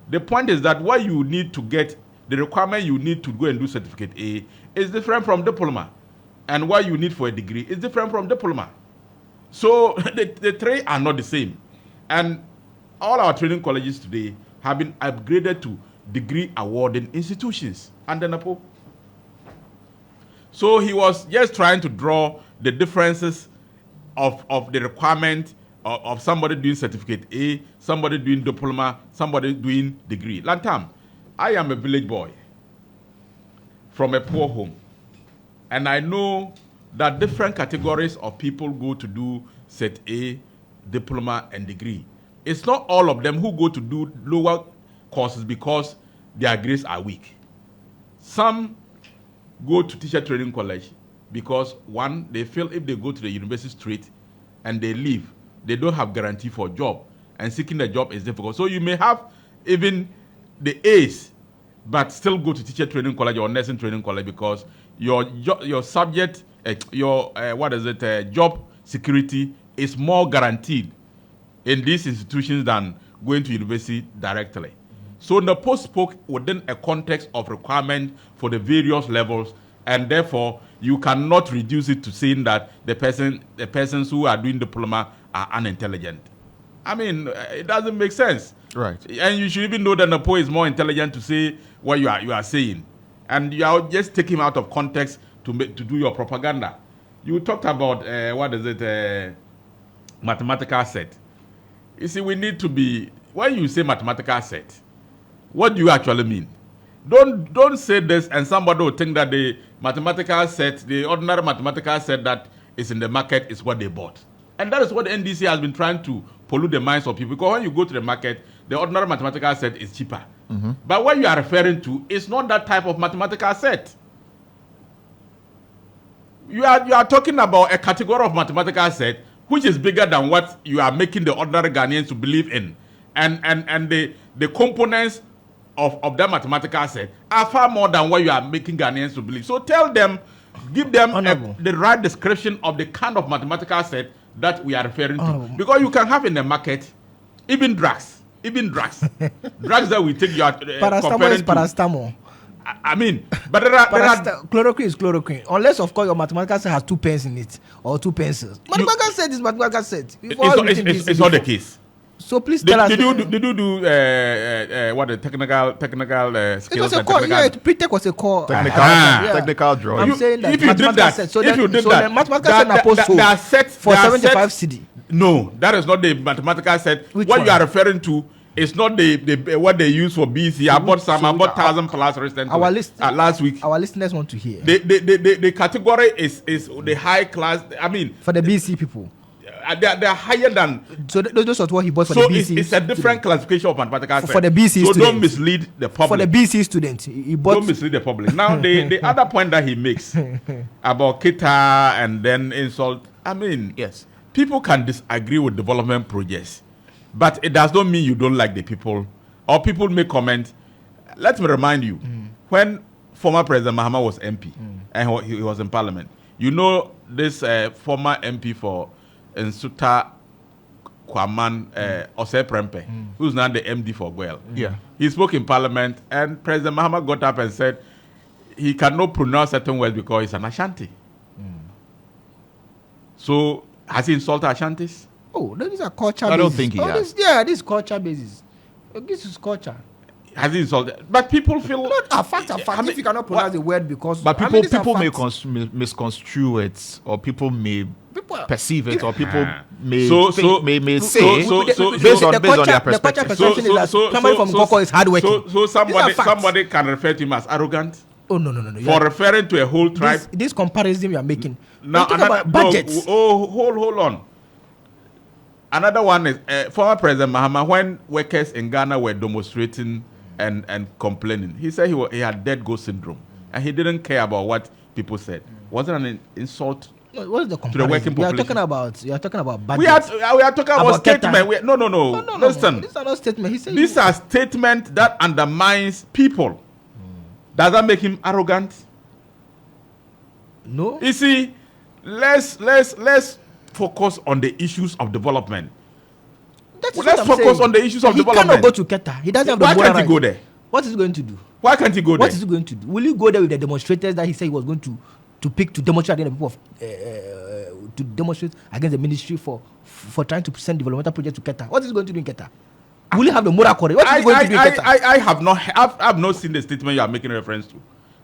The point is that what you need to get, the requirement you need to go and do certificate A is different from diploma. And what you need for a degree is different from diploma. So the three are not the same. And all our training colleges today have been upgraded to degree awarding institutions under NAPO. So he was just trying to draw the differences of the requirement of somebody doing certificate A, somebody doing diploma, somebody doing degree. Lantam, I am a village boy from a poor home. And I know that different categories of people go to do Cert A, diploma, and degree. It's not all of them who go to do lower courses because their grades are weak. Some go to teacher training college because, one, they feel if they go to the university straight and they leave, they don't have guarantee for a job, and seeking a job is difficult. So you may have even the A's, but still go to teacher training college or nursing training college because your subject, job security is more guaranteed in these institutions than going to university directly. So the post spoke within a context of requirement for the various levels, and therefore you cannot reduce it to saying that the persons who are doing diploma are unintelligent. I mean, it doesn't make sense. Right. And you should even know that Napo is more intelligent to say what you are saying, and you are just taking him out of context to do your propaganda. You talked about mathematical set. You see, we need to be, when you say mathematical set, what do you actually mean? Don't say this and somebody will think that the mathematical set, the ordinary mathematical set that is in the market is what they bought. And that is what the NDC has been trying to pollute the minds of people. Because when you go to the market, the ordinary mathematical set is cheaper. Mm-hmm. But what you are referring to is not that type of mathematical set. You are talking about a category of mathematical set which is bigger than what you are making the ordinary Ghanaians to believe in. And the components of that mathematical set are far more than what you are making Ghanaians to believe. So tell them, give them the right description of the kind of mathematical set that we are referring to. Because you can have in the market even drugs. Drugs that we take, you are paracetamol is paracetamol. I mean, but there are chloroquine is chloroquine. Unless, of course, your mathematical set has 2 pens in it or 2 pencils. Mathematical set is mathematical set. It's not the case. So please tell us. Did you do what the technical skills? It was a core. Yeah, Pretech was a core. Technical drawing. I'm saying that if you did that, set, so if you did that, the mathematical set are posted for 75 CD. No, that is not the mathematical set. Which what one? You are referring to is not the what they use for BC. I bought 1,000 plus recently. Our list last week. Our listeners want to hear. The category is the high class. I mean, for the BC people. They are higher than. So those are what he bought for the BC. So it's a different classification of mathematical set. For the BC student. So don't mislead the public. For the BC student, he bought. Don't mislead the public. Now the other point that he makes about Kita and then insult. I mean, yes, people can disagree with development projects, but it does not mean you don't like the people, or people may comment. Let me remind you, when former President Mahama was MP and he was in Parliament, you know this former MP for Nsuta Kwaman Ose Prempe, who's now the MD for Gwel. Yeah. He spoke in Parliament, and President Mahama got up and said he cannot pronounce certain words because he's an Ashanti. So, has he insulted Ashantis? Oh, these are culture. I don't think he has. This is culture basis. This is culture. Has he insulted? But people feel. Facts are facts. If you cannot pronounce the word because. But people may misconstrue it, or people may perceive it, or people may say based on their perspective. The culture perception is that somebody from Koko is hardworking. So somebody can refer to him as arrogant. Oh no! For referring to a whole tribe. This comparison you are making. Now about budgets. Hold on. Another one is former President Mahama, when workers in Ghana were demonstrating and complaining. He said he had dead goat syndrome, and he didn't care about what people said. Wasn't an insult what is the to the working population? You are talking about budget. We are talking about statement. No. Listen. These are not statements. These are statements that undermines people. Does that make him arrogant? No. You see, let's focus on the issues of development. Let's focus on the issues of development. He cannot go to Keta. He doesn't have the Why can't he go there? What is he going to do? Why can't he go there? What is he going to do? Will he go there with the demonstrators that he said he was going to demonstrate against the people to demonstrate against the ministry for trying to present developmental projects to Keta? What is he going to do in Keta? Will he have the moral courage? What is he going to do in Keta? I have not seen the statement you are making reference to.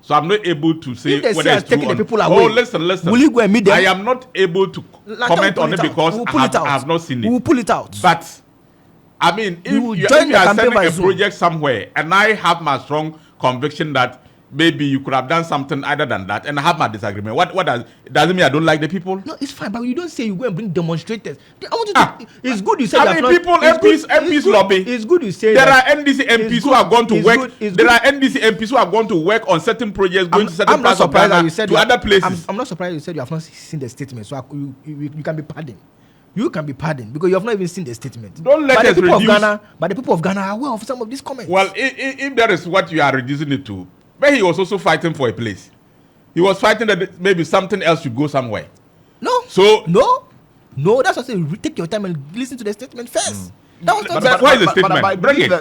So I'm not able to say If they whether say it's taking true the or people away, oh, listen. will you go and meet them? I am not able to comment on it because I have not seen We will it. pull it out. But I mean, if will you join the are campaign sending by a Zoom. project somewhere, and I have my strong conviction that maybe you could have done something other than that, and I have my disagreement. What doesn't mean I don't like the people? No, it's fine, but you don't say you go and bring demonstrators. I want you to. It's good you say. I mean, people, MPs lobby. It's good you say. There are NDC MPs who are going to work. There are NDC MPs who are going to work on certain projects, going to certain I'm not parts of surprised that Ghana you said to other places. I'm not surprised you said you have not seen the statement, so you can be pardoned. You can be pardoned because you have not even seen the statement. Don't let us reduce. But the people of Ghana are aware of some of these comments. Well, if that is what you are reducing it to, but he was also fighting for a place. He was fighting that maybe something else should go somewhere. No. So no. That's what I say. Take your time and listen to the statement first. That was but why is the statement? Bring it.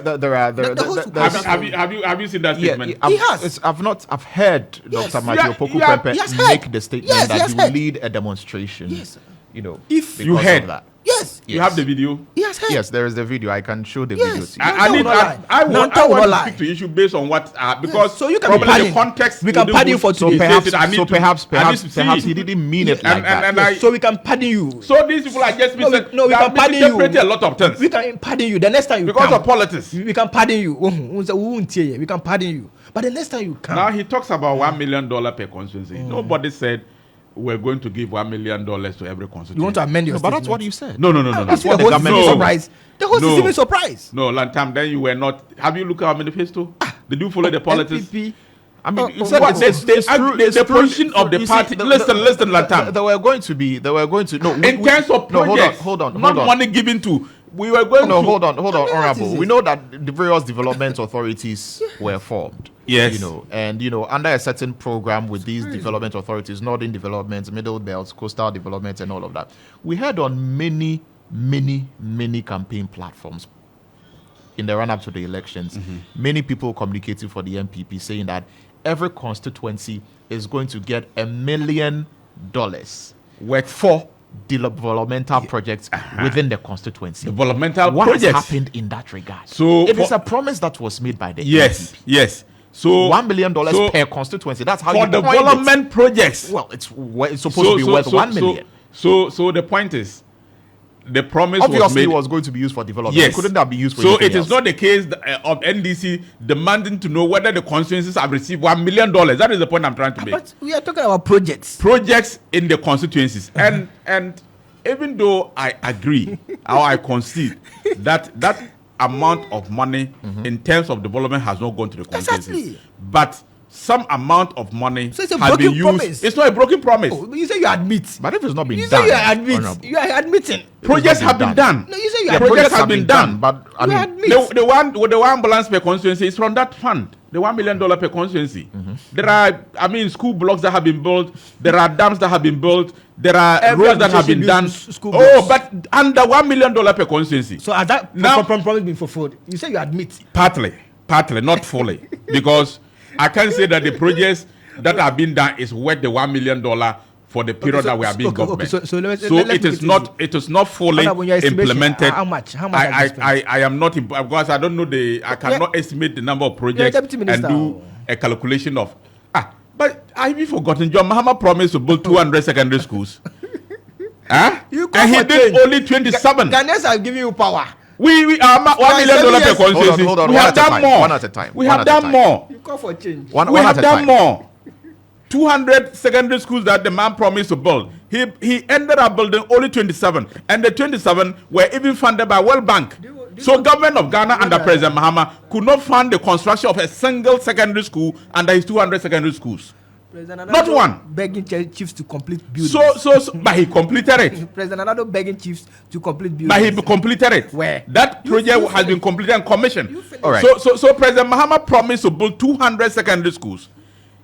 Have you seen that statement? He has. I've heard Dr. Matthew Opoku Prempeh make the statement that he will lead a demonstration. Yes. You know, if you heard that. Yes. You have the video? Yes. Yes, there is the video. I can show the video to you. I want to speak to you issue based on what because so you can probably the context. We can pardon you for today. Perhaps he didn't mean it like that. So we can pardon you. So these people are just we can pardon you. A lot of things. We can pardon you the next time you because come. of politics. We can pardon you. We can pardon you. But the next time you come. Now he talks about $1 million per constituency. Nobody said we're going to give $1 million to every constituency. You want to amend your statement? But that's what you said. No. That's what the government is surprised. The host is even surprised. No, Lantam, then you were not. Have you looked at our manifesto? Did you follow the politics? NPP. I mean, the position of the party. Listen, Lantam. They were going to. No, in terms of projects, hold on. Not money given to. We were going to. No, hold on, Honorable. We know that the various development authorities were formed. Yes. Under a certain program with these development authorities, Northern Development, Middle Belt, Coastal Development, and all of that. We heard on many campaign platforms in the run-up to the elections, many people communicating for the MPP saying that every constituency is going to get $1 million work for developmental projects within the constituency. Developmental what projects. What has happened in that regard? So it is a promise that was made by the MPP. Yes. So $1 million per constituency. That's how for you development projects. Well, it's supposed to be worth $1 million. So the point is, the promise obviously was going to be used for development. Yes. Couldn't that be used for so it is else? not the case of NDC demanding to know whether the constituencies have received $1 million. That is the point I'm trying to make. But we are talking about projects in the constituencies. And even though I agree or I concede that amount of money in terms of development has not gone to the constituencies. Exactly. But some amount of money so it's a has been used. Promise. It's not a broken promise. Oh, you say you admit. But if it's not been you done, say you are admitting. Projects have been done. No, you say you projects have been done. But I mean, the one balance per constituency is from that fund. The $1 million per constituency. There are, school blocks that have been built. There are dams that have been built. There are roads that have been done. But under $1 million per constituency. So has that promise been fulfilled? You say you admit. Partly, not fully, because I can't say that the projects that have been done is worth the $1 million for the period that we are being government. So it is not fully implemented. How much? I am not because I don't know I cannot estimate the number of projects and do a calculation of. But I have forgotten. John Mahama promised to build 200 secondary schools. And he did only 27. Ghanaians are giving you power. We are $1 million per constituency. Hold on. We have done more. One at a time. We have done more. You call for change. We have done more. 200 secondary schools that the man promised to build. He ended up building only 27, and the 27 were even funded by World Bank. So government of Ghana under President Mahama could not fund the construction of a single secondary school under his 200 secondary schools. Not one. Begging chiefs to complete buildings. So, but he completed it. President Anado begging chiefs to complete buildings. But he completed it. Where? That project has been completed and commissioned. All right. So President Mahama promised to build 200 secondary schools.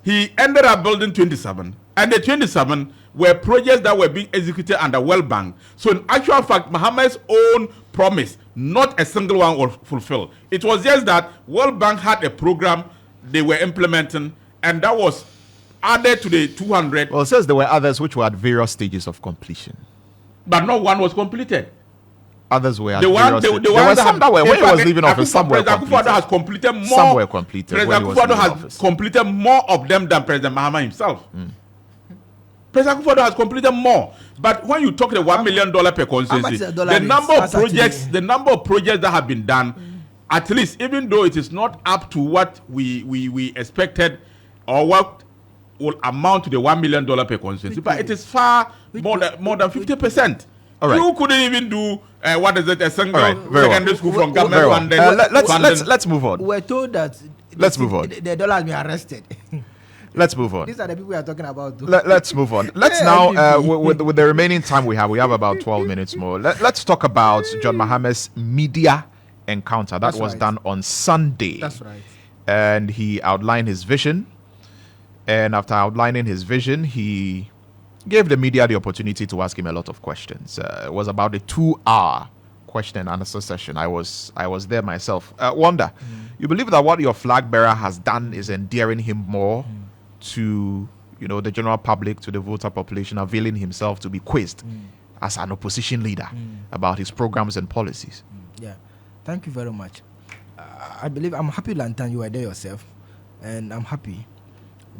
He ended up building 27. And the 27 were projects that were being executed under World Bank. So in actual fact, Mahama's own promise, not a single one was fulfilled. It was just that World Bank had a program they were implementing, and that was added to the 200. Well, it says there were others which were at various stages of completion. But not one was completed. Others were at The one, various the stages. There one were some that were, in when he fact, was leaving office, some were President Akufo-Addo completed. has completed more. Some were completed when President he was Akufo-Addo leaving has office. completed more of them than President Mahama himself. President Akufo-Addo has completed more. But when you talk the $1 million per constituency, the number of projects that have been done, at least, even though it is not up to what we expected or what will amount to the $1 million per constituency, but it is far more than 50%. All right. You couldn't even do a single very secondary school from Very government well. Let's move on. We're told that Let's move on. The dollar has been arrested. Let's move on. These are the people we are talking about. Let's move on. Let's now, with the remaining time we have about 12 minutes more. Let's talk about John Mahama's media encounter. That was done on Sunday. That's right. And he outlined his vision. And after outlining his vision, he gave the media the opportunity to ask him a lot of questions. It was about a 2-hour question and answer session. I was there myself. Wonder, you believe that what your flag bearer has done is endearing him more to the general public, to the voter population, availing himself to be quizzed as an opposition leader about his programs and policies? Yeah, thank you very much. I'm happy, Lantam, you were there yourself, and I'm happy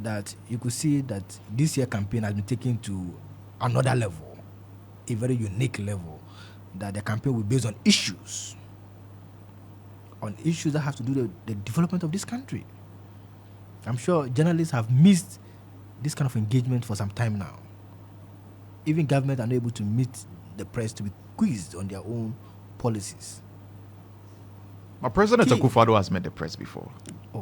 that you could see that this year campaign has been taken to another level, a very unique level, that the campaign will be based on issues that have to do with the development of this country. I'm sure journalists have missed this kind of engagement for some time now. Even government are not able to meet the press to be quizzed on their own policies. But President Akufo-Addo has met the press before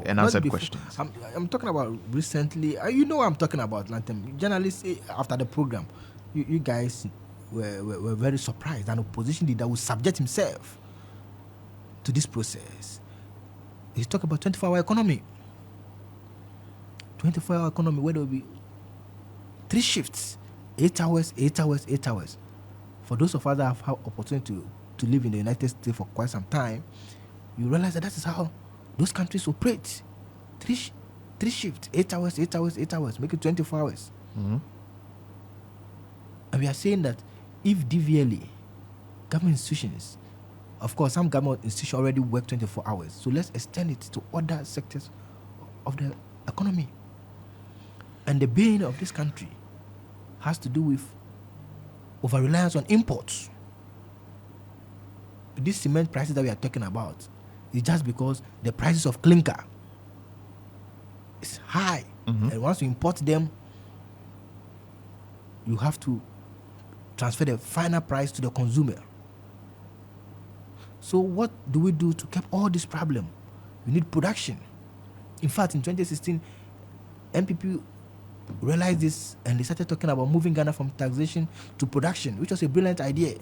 and answered questions. I'm talking about recently. You know what I'm talking about, Lantam. Journalists, after the program, you guys were very surprised that an opposition leader would subject himself to this process. He's talking about 24-hour economy. 24-hour economy where there will be 3 shifts, 8 hours, 8 hours, 8 hours. For those of us that have had opportunity to live in the United States for quite some time, you realize that is how those countries operate. 3 shifts, 8 hours, 8 hours, 8 hours, make it 24 hours. And we are saying that if DVLA, government institutions, of course, some government institutions already work 24 hours, so let's extend it to other sectors of the economy. And the bane of this country has to do with over-reliance on imports. These cement prices that we are talking about is just because the prices of clinker is high. And once you import them, you have to transfer the final price to the consumer. So what do we do to keep all this problem? We need production. In fact, in 2016, MPP realized this and they started talking about moving Ghana from taxation to production, which was a brilliant idea.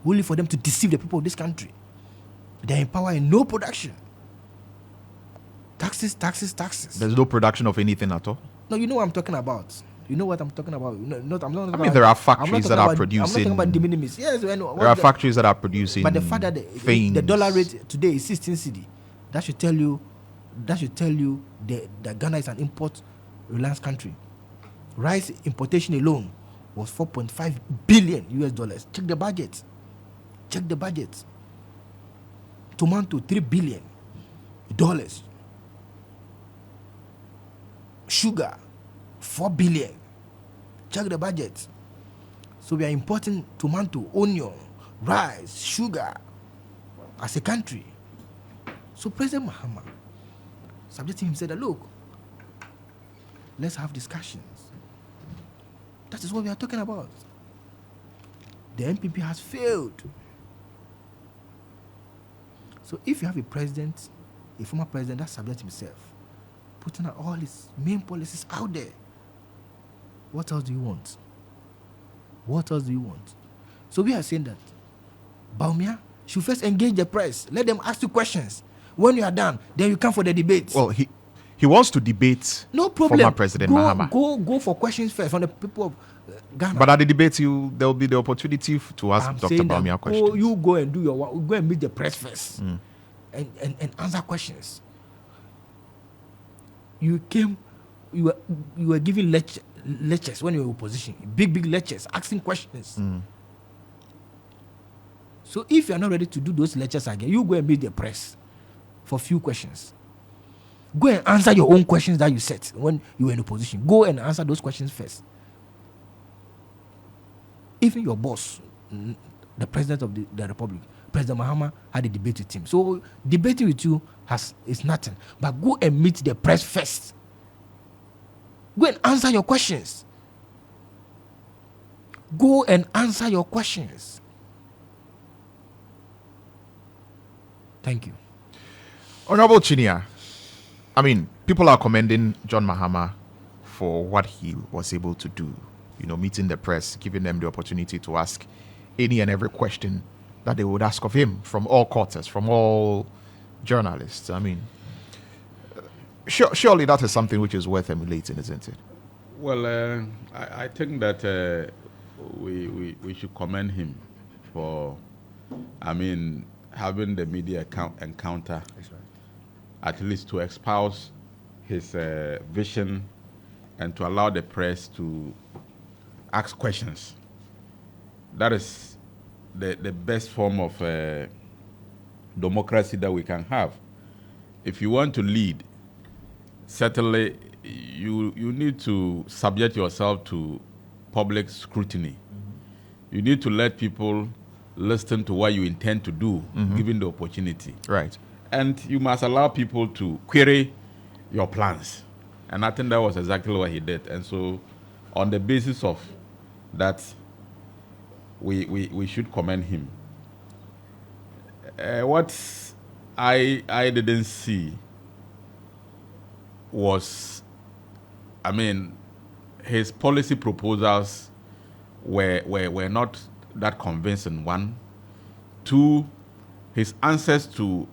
Only for them to deceive the people of this country. They're in power and no production. Taxes. There's no production of anything at all? No, you know what I'm talking about. You know what I'm talking about. There are factories that are producing. I'm not talking about de minimis. Yes, there are factories that are producing. But the fact that the dollar rate today is 16 cedi, that should tell you that Ghana is an import-reliant country. Rice importation alone was $4.5 billion. Check the budget. Tomato, $3 billion. Sugar, $4 billion. Check the budget. So we are importing tomato, onion, rice, sugar as a country. So President Mahama subjecting him said, look, let's have discussions. That is what we are talking about. The NPP has failed. So if you have a president, a former president that subjects himself, putting out all his main policies out there, what else do you want? So we are saying that Bawumia should first engage the press. Let them ask you questions. When you are done, then you come for the debate. Well, he wants to debate. No problem. Former President Mahama. Go for questions first from the people of Ghana. But at the debate, there will be the opportunity to ask Dr. Bawumia questions. You go and do your work. Go and meet the press first and answer questions. You were giving lectures when you were in opposition. Big lectures, asking questions. So if you are not ready to do those lectures again, you go and meet the press for few questions. Go and answer your own questions that you set when you were in opposition. Go and answer those questions first. Even your boss, the president of the republic, President Mahama, had a debate with him. So debating with you is nothing. But go and meet the press first. Go and answer your questions. Go and answer your questions. Thank you. Honorable Chinnia, I mean, people are commending John Mahama for what he was able to do. You know, meeting the press, giving them the opportunity to ask any and every question that they would ask of him from all quarters, from all journalists. I mean, surely that is something which is worth emulating, isn't it? Well, I think that we should commend him for, I mean, having the media encounter, That's right. at least to espouse his vision and to allow the press to ask questions. That is the best form of democracy that we can have. If you want to lead, certainly you need to subject yourself to public scrutiny. Mm-hmm. You need to let people listen to what you intend to do, given the opportunity. Right. And you must allow people to query your plans. And I think that was exactly what he did. And so on the basis of that, we should commend him. What I didn't see was, I mean, his policy proposals were not that convincing, one. Two, his answers to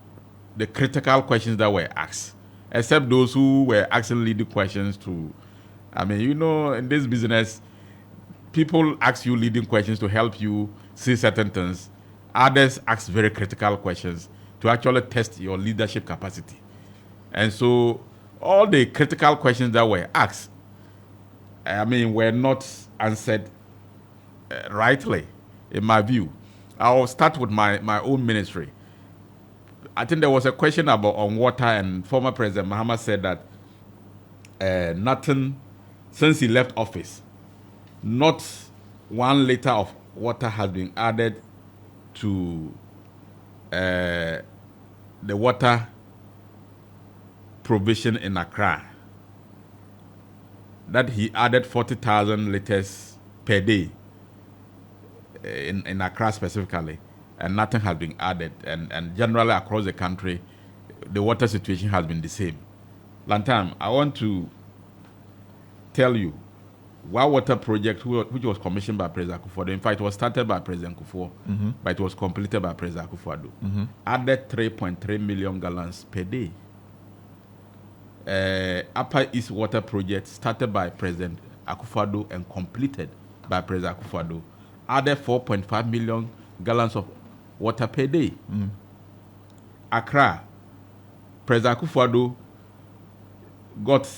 the critical questions that were asked, except those who were asking leading questions to, I mean, you know, in this business, people ask you leading questions to help you see certain things. Others ask very critical questions to actually test your leadership capacity. And so all the critical questions that were asked, I mean, were not answered rightly, in my view. I'll start with my own ministry. I think there was a question on water, and former President Mahama said that nothing, since he left office, not 1 liter of water has been added to the water provision in Accra. That he added 40,000 liters per day in Accra specifically, and nothing has been added. And generally across the country, the water situation has been the same. Lantam, I want to tell you, one water project which was commissioned by President Kufuor, in fact, it was started by President Kufuor, but it was completed by President Kufuor, added 3.3 million gallons per day. Upper East Water Project, started by President Akufo-Addo and completed by President Akufo-Addo, added 4.5 million gallons of water per day. Accra, President Akufo-Addo got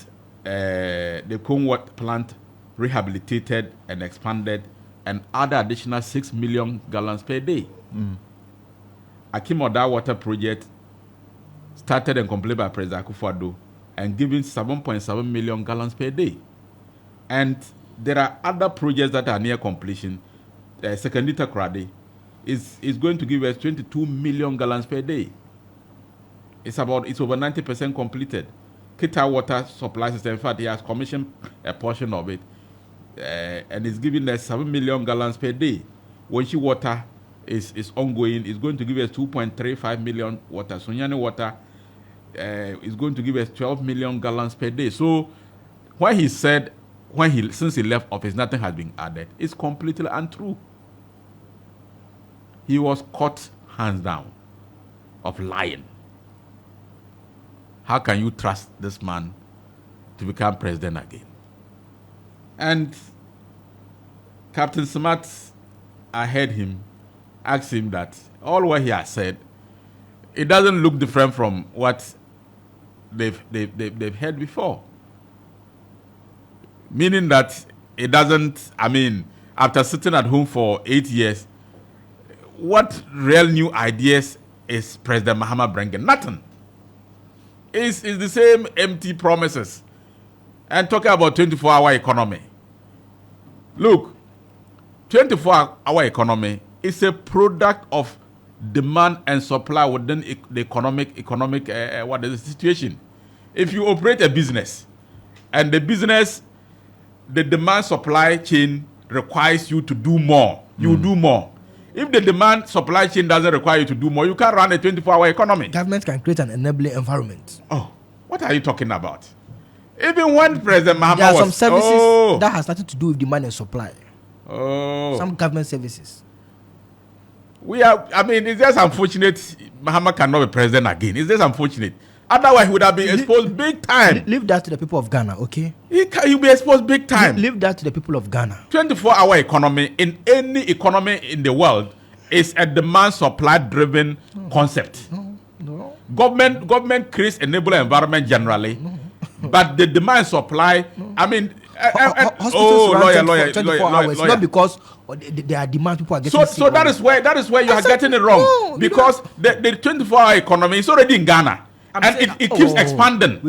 the Conwat plant rehabilitated and expanded and added additional 6 million gallons per day. Akimoda Water Project, started and completed by President Akufo-Addo and giving 7.7 million gallons per day. And there are other projects that are near completion. Secondita Krade is going to give us 22 million gallons per day. It's over 90% completed. Kita Water Supply System, in fact, he has commissioned a portion of it, and is giving us 7 million gallons per day. Wenchi Water is ongoing. It's going to give us 2.35 million water. Sunyani Water is going to give us 12 million gallons per day. So when he said, since he left office, nothing has been added, it's completely untrue. He was caught hands down of lying. How can you trust this man to become president again? And Captain Smart, I heard him ask him that all what he has said, it doesn't look different from what they've heard before. Meaning that it doesn't, I mean, after sitting at home for 8 years, what real new ideas is President Mahama bringing? Nothing. It's the same empty promises. And talking about 24-hour economy. Look, 24-hour economy is a product of demand and supply within the economic what is the situation. If you operate a business and the demand supply chain requires you to do more, you do more. If the demand supply chain doesn't require you to do more, you can't run a 24-hour economy. Government can create an enabling environment. Oh, what are you talking about? Even when President Mahama there are was... some services that has nothing to do with demand and supply. Oh. Some government services. It's just unfortunate Mahama cannot be president again. It's just unfortunate. Otherwise, he would have been exposed big time. Leave that to the people of Ghana, okay? He'll be exposed big time. Leave that to the people of Ghana. 24-hour economy in any economy in the world is a demand-supply driven concept. No. Government creates enabling environment generally, but the demand supply, hospitals run 24 hours, not because they are demand, people are getting sick. So that is where you are getting it wrong. No, because the 24-hour economy is already in Ghana. It keeps expanding.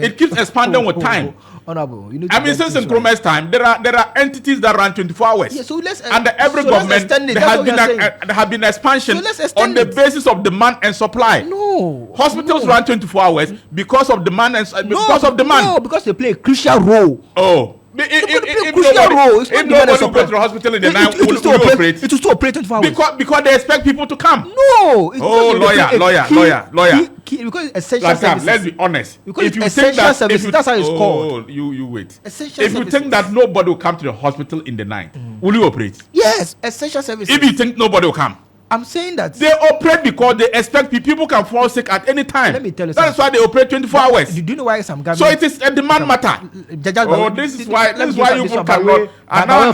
It keeps expanding with time. Honorable, since in Nkrumah's time, there are entities that run 24 hours. Yeah, so under every government, there have been expansion on the basis of demand and supply. No. Hospitals run 24 hours because of demand and because of demand. No, because they play a crucial role. Oh. If nobody go to the hospital in the night, will operate? It will still operate 24 hours. Because they expect people to come. No. Lawyer. Because essential services. Let's be honest. Because if you essential services, that's how it's called. You wait. Essential if you think that nobody will come to the hospital in the night, will you operate? Yes, essential services. If you think nobody will come. I'm saying that they operate because they expect people can fall sick at any time. Let me tell you That's why they operate 24 hours. Do you know why some government? So it is a demand matter. This is why you people cannot. I now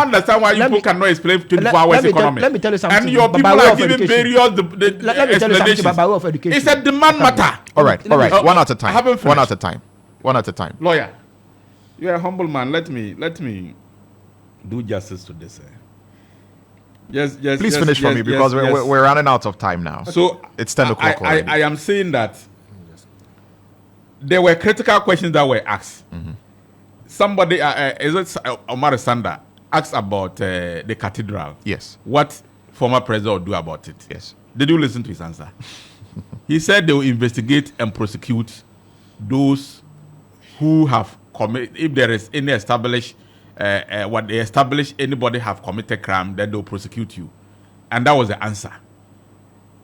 understand why you people cannot explain 24 hours economy. Let me tell you something. And your people are giving various explanations. It's a demand matter. All right. One at a time. Lawyer, you're a humble man. Let me do justice to this. Please finish for me because we're running out of time now. So it's 10 o'clock already. I am saying that there were critical questions that were asked. Mm-hmm. Somebody, is it Omar Sanda, asked about the cathedral. Yes. What former president would do about it. Yes. Did you listen to his answer? He said they will investigate and prosecute those who have committed, if there is any established what they establish anybody have committed crime, then they'll prosecute you. And that was the answer.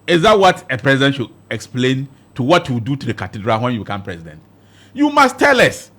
Is that what a president should explain to what you do to the cathedral when you become president? You must tell us.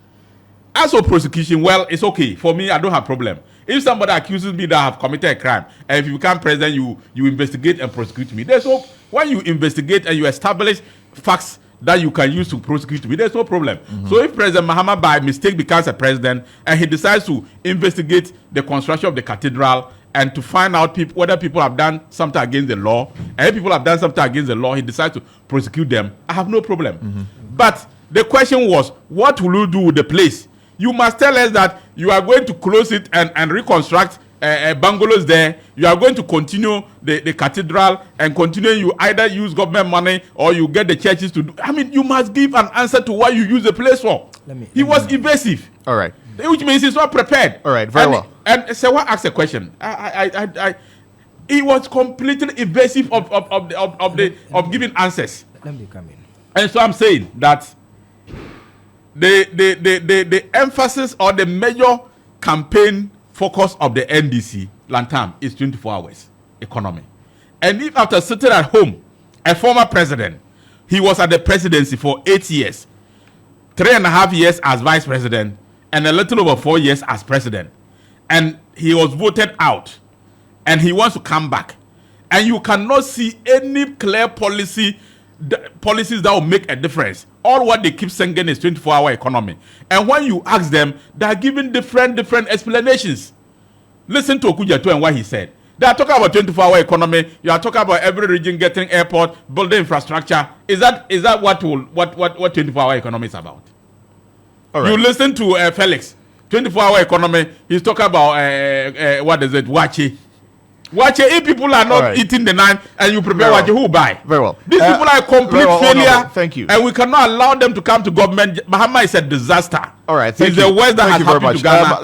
As for prosecution, well, it's okay. For me, I don't have problem. If somebody accuses me that I have committed a crime, and if you become president, you investigate and prosecute me. There's no, when you investigate and you establish facts that you can use to prosecute me, there's no problem. Mm-hmm. So if President Mahama by mistake becomes a president and he decides to investigate the construction of the cathedral and to find out whether people have done something against the law, and if people have done something against the law, he decides to prosecute them, I have no problem. Mm-hmm. But the question was, what will you do with the place? You must tell us that you are going to close it and reconstruct bungalows there. You are going to continue the cathedral and continue. You either use government money or you get the churches to do. You must give an answer to what you use the place for. He was evasive. All right. Which means he's not prepared. All right. Very well. And Sewa asked a question. He was completely evasive of giving answers. Let me come in. And so I'm saying that the emphasis or the major campaign focus of the NDC, Lantam, is 24 hours economy. And if after sitting at home, a former president, he was at the presidency for 8 years, 3.5 years as vice president, and a little over 4 years as president, and he was voted out, and he wants to come back, and you cannot see any clear policies that will make a difference. All what they keep saying is 24-hour economy. And when you ask them, they are giving different explanations. Listen to Okujato and what he said. They are talking about 24-hour economy. You are talking about every region getting airport, building infrastructure. Is that what 24-hour economy is about? All right. You listen to Felix. 24-hour economy. He's talking about what is it? Wachi. Watch it. If people are not eating the nine and you prepare what who buy? Very well. These people are a complete failure. Thank you. And we cannot allow them to come to government. Mahama is a disaster. All right. He's the worst that has happened to Ghana.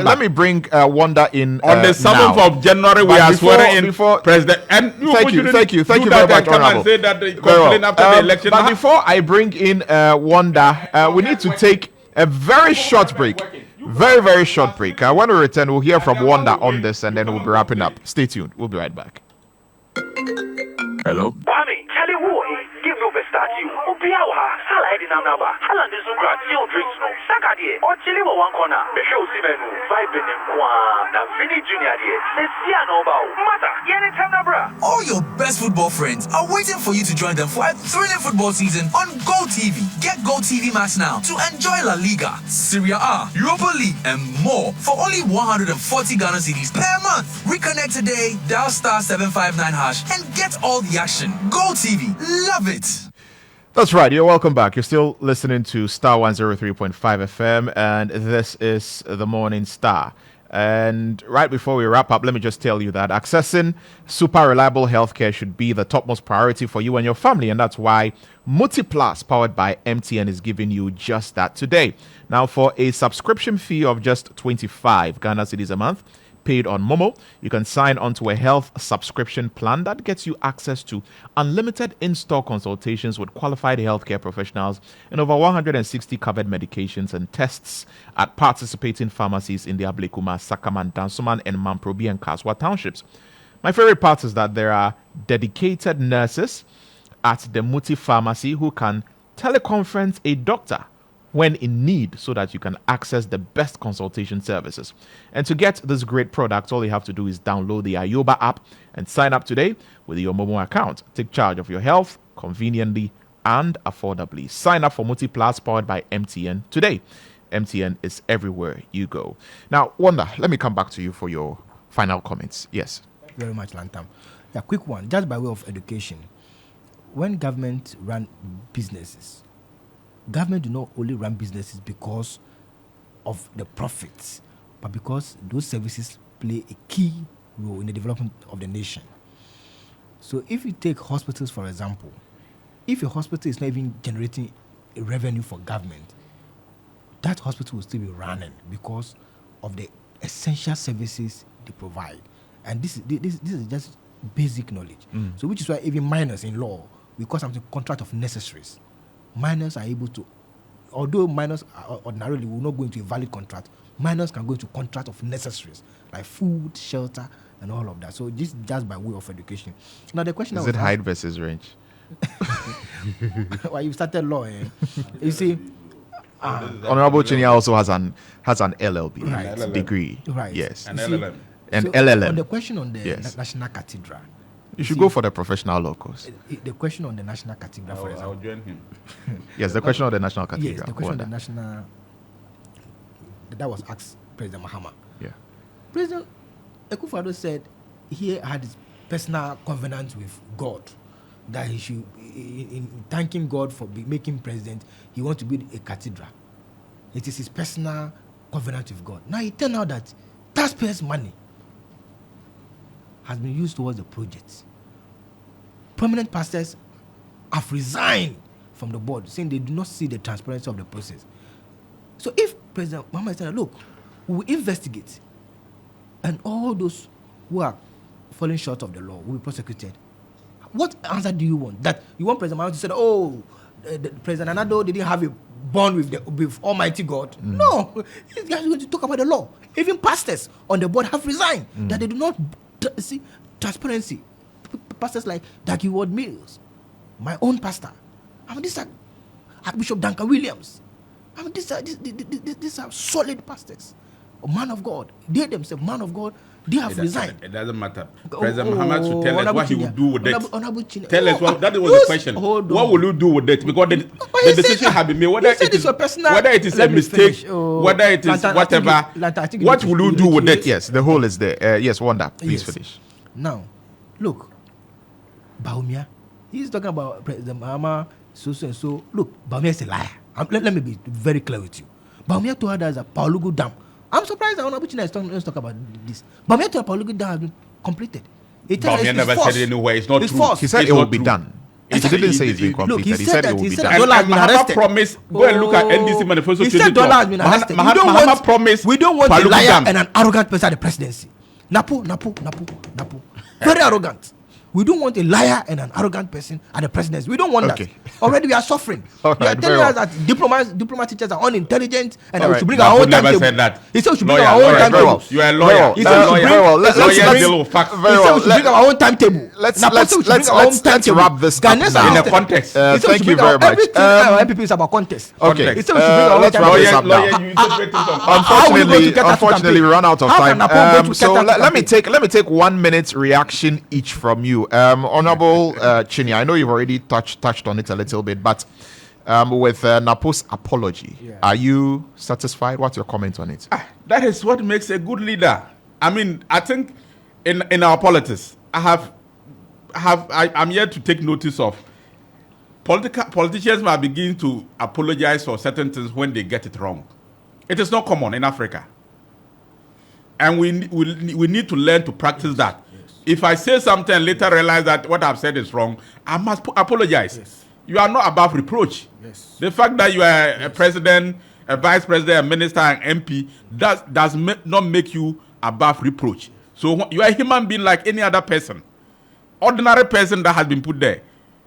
Let me bring Wonder in on the 7th of January. We are swearing in president. And thank you very much, Honorable. Say that they complain after the election. But before I bring in Wonder, we need to take a very short break. Very, very short break. When we return, we'll hear from Wanda on this and then we'll be wrapping up. Stay tuned. We'll be right back. Hello? Kwame, Charlie, who give no best start you. Obiawa, Salad in Amnaba, Alan is Ugra, Tio drinks no, Sakadi, or Chili one corner, the show Simenu, Vibin and Kwan, and Vinny Junior, Nesiano Bow, Mata, Yenitam Nabra. All your best football friends are waiting for you to join them for a thrilling football season on Go TV. Get Go TV Max now to enjoy La Liga, Serie A, Europa League, and more for only 140 Ghana cedis per month. Reconnect today, dial *759# and get all the action. Go TV, love it. That's right. You're welcome back. You're still listening to Star 103.5 FM, and this is the Morning Star. And right before we wrap up, let me just tell you that accessing super reliable healthcare should be the topmost priority for you and your family, and that's why MultiPlus, powered by MTN, is giving you just that today. Now, for a subscription fee of just 25 Ghana cedis a month, paid on Momo, you can sign on to a health subscription plan that gets you access to unlimited in-store consultations with qualified healthcare professionals and over 160 covered medications and tests at participating pharmacies in the Ablekuma, Sakaman, Dansoman, and Mamprobi and Kaswa townships. My favorite part is that there are dedicated nurses at the Muti pharmacy who can teleconference a doctor when in need so that you can access the best consultation services. And to get this great product, all you have to do is download the Ayoba app and sign up today with your Momo account. Take charge of your health conveniently and affordably. Sign up for MultiPlus powered by MTN today. MTN is everywhere you go. Now, Wanda, let me come back to you for your final comments. Yes. Thank you very much, Lantam. Yeah, quick one, just by way of education. When government run businesses, government do not only run businesses because of the profits, but because those services play a key role in the development of the nation. So if you take hospitals, for example, if a hospital is not even generating a revenue for government, that hospital will still be running because of the essential services they provide. And this is just basic knowledge. So which is why even minors in law, we call something contract of necessaries. Minors are able to, although minors are ordinarily will not go into a valid contract, minors can go into contract of necessaries like food, shelter, and all of that. So this just by way of education. Now the question is it height versus range? Well, you started law, eh? You see, Honorable Chinnia also has an LLB degree. Right. Yes. An LLM. And LLM. On the question on the National Cathedral. You should go for the professional law course. The question on the National Cathedral, for example. I'll join him. Yes, the question on the National Cathedral. Yes, the question on the National... That was asked President Mahama. Yeah. President Akufo-Addo said he had his personal covenant with God that he should, in thanking God for making president, he wants to build a cathedral. It is his personal covenant with God. Now it turned out that taxpayers' money has been used towards the project. Prominent pastors have resigned from the board, saying they do not see the transparency of the process. So if President Mahama said, look, we will investigate, and all those who are falling short of the law will be prosecuted, what answer do you want? That you want President Mahama to say, oh, the President Anado didn't have a bond with Almighty God? No, he's going to talk about the law. Even pastors on the board have resigned, that they do not see transparency. Pastors like Dagi Ward Mills, my own pastor. I mean, these are Archbishop Duncan Williams. I mean, these are solid pastors, a man of God. They themselves, man of God, they have resigned. It doesn't matter. President Muhammad should tell us what he would do with it. Tell us what. That was the question. What will you do with it? Because the decision has been made. Whether it is a mistake, whether it is whatever. What will you do with it? Yes, the whole is there. Yes, Wanda, please finish. Now, look, Baumia, he's talking about President Mahama, so and so. Look, Baumia is a liar. Let me be very clear with you. Baumia told us that Paulugu Dam. I'm surprised that Honorable Chinnia is talking about this. Baumia told Paulugu Dam has been completed. It Bawumia never said anywhere. It's not It's true. false. He said It's it will not be true. done. He didn't say it's been completed. Look, he he said said that- it will he be said done. that- Dollar has And been Mahama arrested. promised. Go and look at NDC manifesto. He said dollar has been arrested. We don't Mahama want- promised. We don't want a Palugu liar Dam. and an arrogant person at the presidency. Napo. Very arrogant. We don't want a liar and an arrogant person at the presidency. We don't want Okay. that. Already we are suffering. All You are right, telling very us that diplomat teachers are unintelligent and that All we right. should bring Napo our own never timetable. said that. He said we should bring Lawyer, our own lawyer, timetable. very well. You are a Very lawyer. well. He said we should Very well. Let's Lawyers bring- deal with facts. very He said well. we should bring our own timetable. Let's Napo said we should bring our own let's timetable. wrap this up Ghanaians now. are In a interested. context. He said we Thank should you bring our- very much. Everything our MPP is about contest. Okay, He said we should bring our own let's wrap timetable. this up now. Lawyer, you interpret things on facts. How will we go to get Unfortunately, we run out of How time. can Napo go to So get that let me campaign? take 1 minute reaction each from you, Honorable Chinnia. I know you've already touched on it a little bit, but with Napo's apology, are you satisfied? What's your comment on it? That is what makes a good leader. I mean, I think in our politics, I'm here to take notice of politicians might begin to apologize for certain things when they get it wrong. It is not common in Africa, and we need to learn to practice that. If I say something and later realize that what I've said is wrong, I must apologize. Yes. You are not above reproach. Yes. The fact that you are a president, a vice president, a minister, an MP does not make you above reproach. So you are a human being like any other person, ordinary person that has been put there.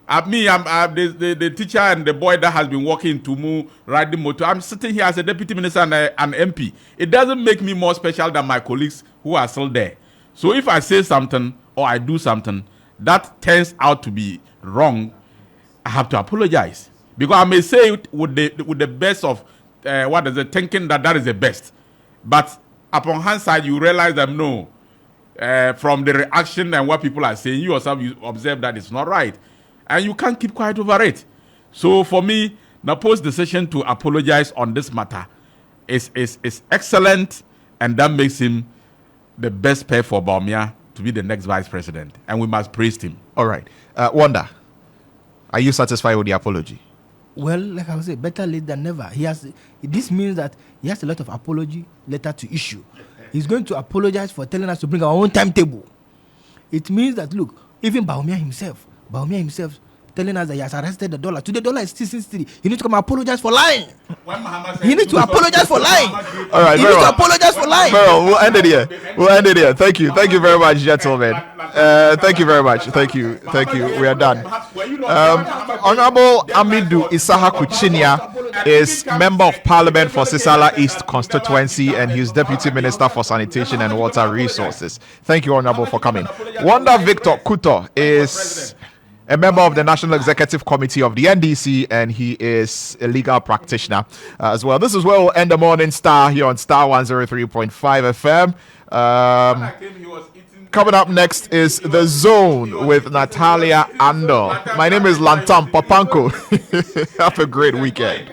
I'm the teacher and the boy that has been working in Tumu, riding motor. I'm sitting here as a deputy minister and an MP. It doesn't make me more special than my colleagues who are still there. So if I say something or I do something that turns out to be wrong, I have to apologize, because I may say it with the best of thinking that is the best, but upon hindsight you realize that no, from the reaction and what people are saying, you observe that it's not right, and you can't keep quiet over it. So for me, Napo's decision to apologize on this matter is excellent, and that makes him the best pair for Bawumia to be the next vice president, and we must praise him. All right, Wanda, are you satisfied with the apology? Well, like I said, better late than never. This means that he has a lot of apology letter to issue. He's going to apologize for telling us to bring our own timetable. It means that, look, even Bawumia himself telling us that he has arrested the dollar. Today, the dollar is still 63. He needs to come and apologize for lying. He needs to apologize for lying. All right, He very needs to well. apologize for lying. Well, we'll end it here. Thank you very much, gentlemen. Thank you very much. Thank you. We are done. Honorable Amidu Issahaku Chinnia is Member of Parliament for Sisala East constituency, and he's Deputy Minister for Sanitation and Water Resources. Thank you, Honorable, for coming. Wonder Victor Kutor is a member of the National Executive Committee of the NDC, and he is a legal practitioner as well. This is where we'll end the Morning Star here on Star 103.5 FM. Coming up next is The Zone with Natalia Andor. My name is Lantam Papanko. Have a great weekend.